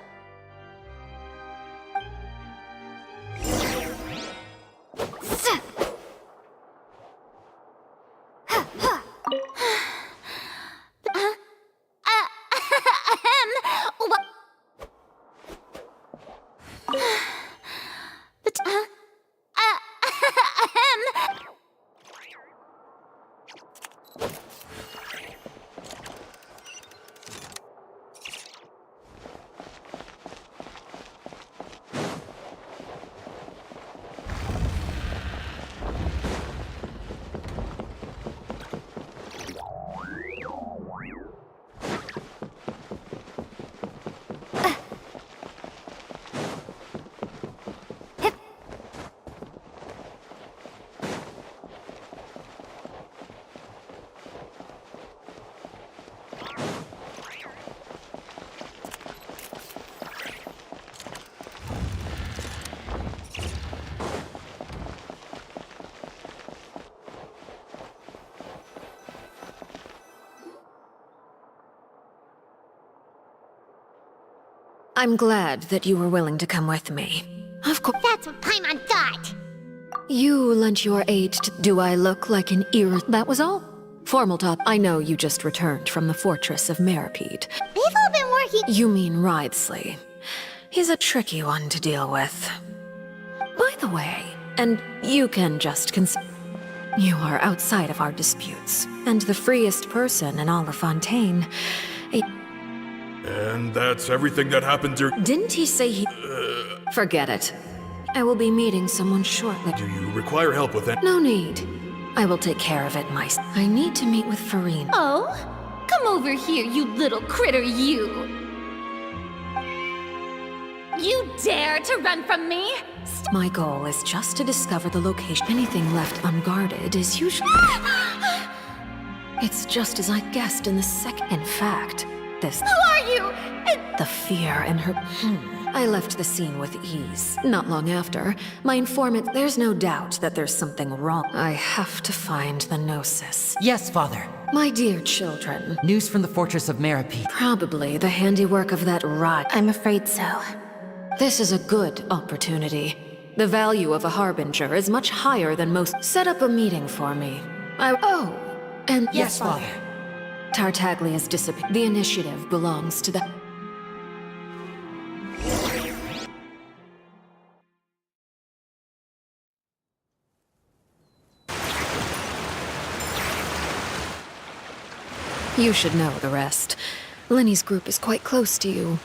I'm glad that you were willing to come with me. Of course. That's what Paimon thought. You lent your aid to... Do I look like an That was all? Formal top, I know you just returned from the fortress of Meripede. They've all been working... You mean Ridesley. He's a tricky one to deal with. By the way, and you can just you are outside of our disputes, and the freest person in all of Fontaine. And that's everything that happened during... Didn't he say he... Forget it. I will be meeting someone shortly. Do you require help with that? No need. I will take care of it myself. I need to meet with Farina. Oh? Come over here, you little critter, you! You dare to run from me? My goal is just to discover the location. Anything left unguarded is usually... It's just as I guessed in the In fact, this... Who are you? The fear in her... I left the scene with ease. Not long after, my informant... There's no doubt that there's something wrong. I have to find the Gnosis. Yes, Father. My dear children. News from the fortress of Meripede. Probably the handiwork of that rod. I'm afraid so. This is a good opportunity. The value of a harbinger is much higher than most. Set up a meeting for me. And yes, Father. Tartaglia's disappeared. The initiative belongs to the... You should know the rest. Lenny's group is quite close to you.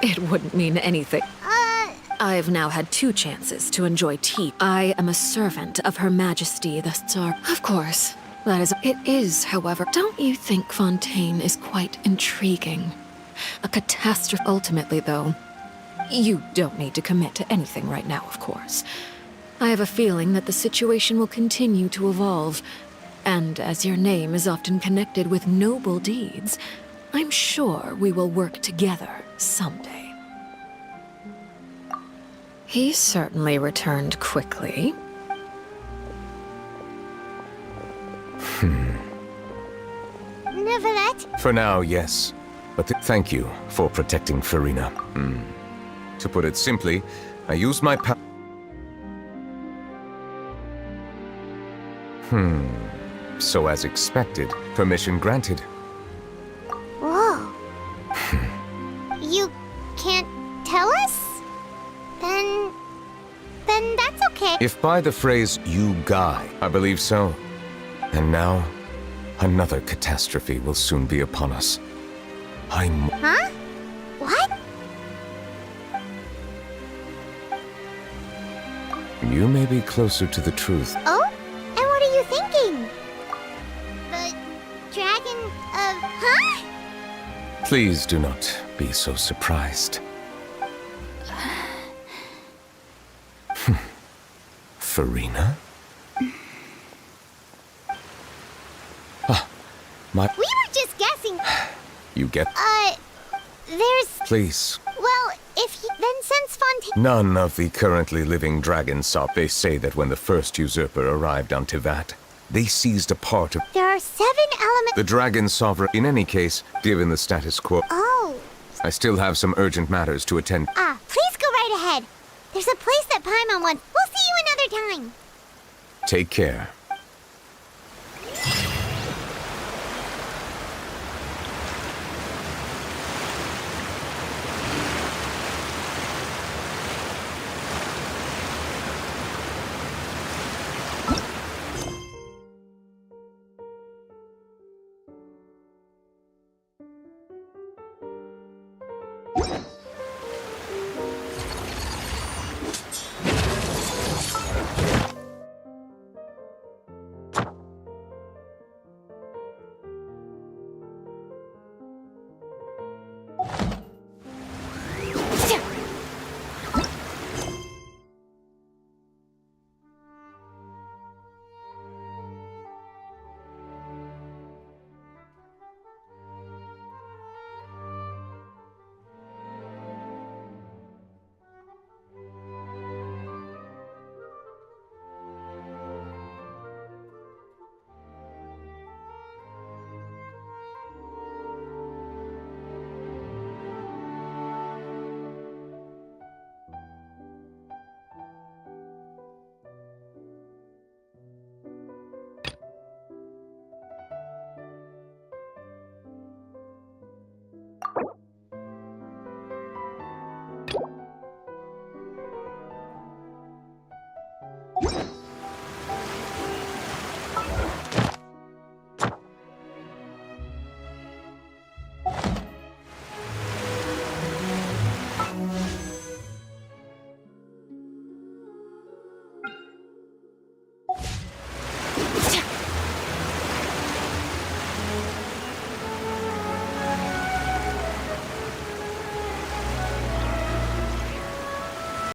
It wouldn't mean anything. I've now had 2 chances to enjoy tea. I am a servant of Her Majesty the Tsar. Of course, that is... It is, however. Don't you think Fontaine is quite intriguing? A catastrophe. Ultimately, though, you don't need to commit to anything right now, of course. I have a feeling that the situation will continue to evolve. And as your name is often connected with noble deeds, I'm sure we will work together someday. He certainly returned quickly. Nevertheless. For now, yes. But thank you for protecting Farina. To put it simply, I used my power. So as expected, permission granted. Whoa. You can't tell us? Then that's okay. If by the phrase, you guy, I believe so. And now, another catastrophe will soon be upon us. Huh? What? You may be closer to the truth. Oh? And what are you thinking? The dragon of... Huh? Please do not be so surprised. Farina? My... We were just guessing. You get... There's... Please. Well, if he... Then since Fontaine... None of the currently living dragons saw. They say that when the first usurper arrived on Tivat, they seized a part of... There are 7 elements... The dragon sovereign. In any case, given the status quo... Oh. I still have some urgent matters to attend. Please go right ahead. There's a place that Paimon wants. We'll see you another time. Take care.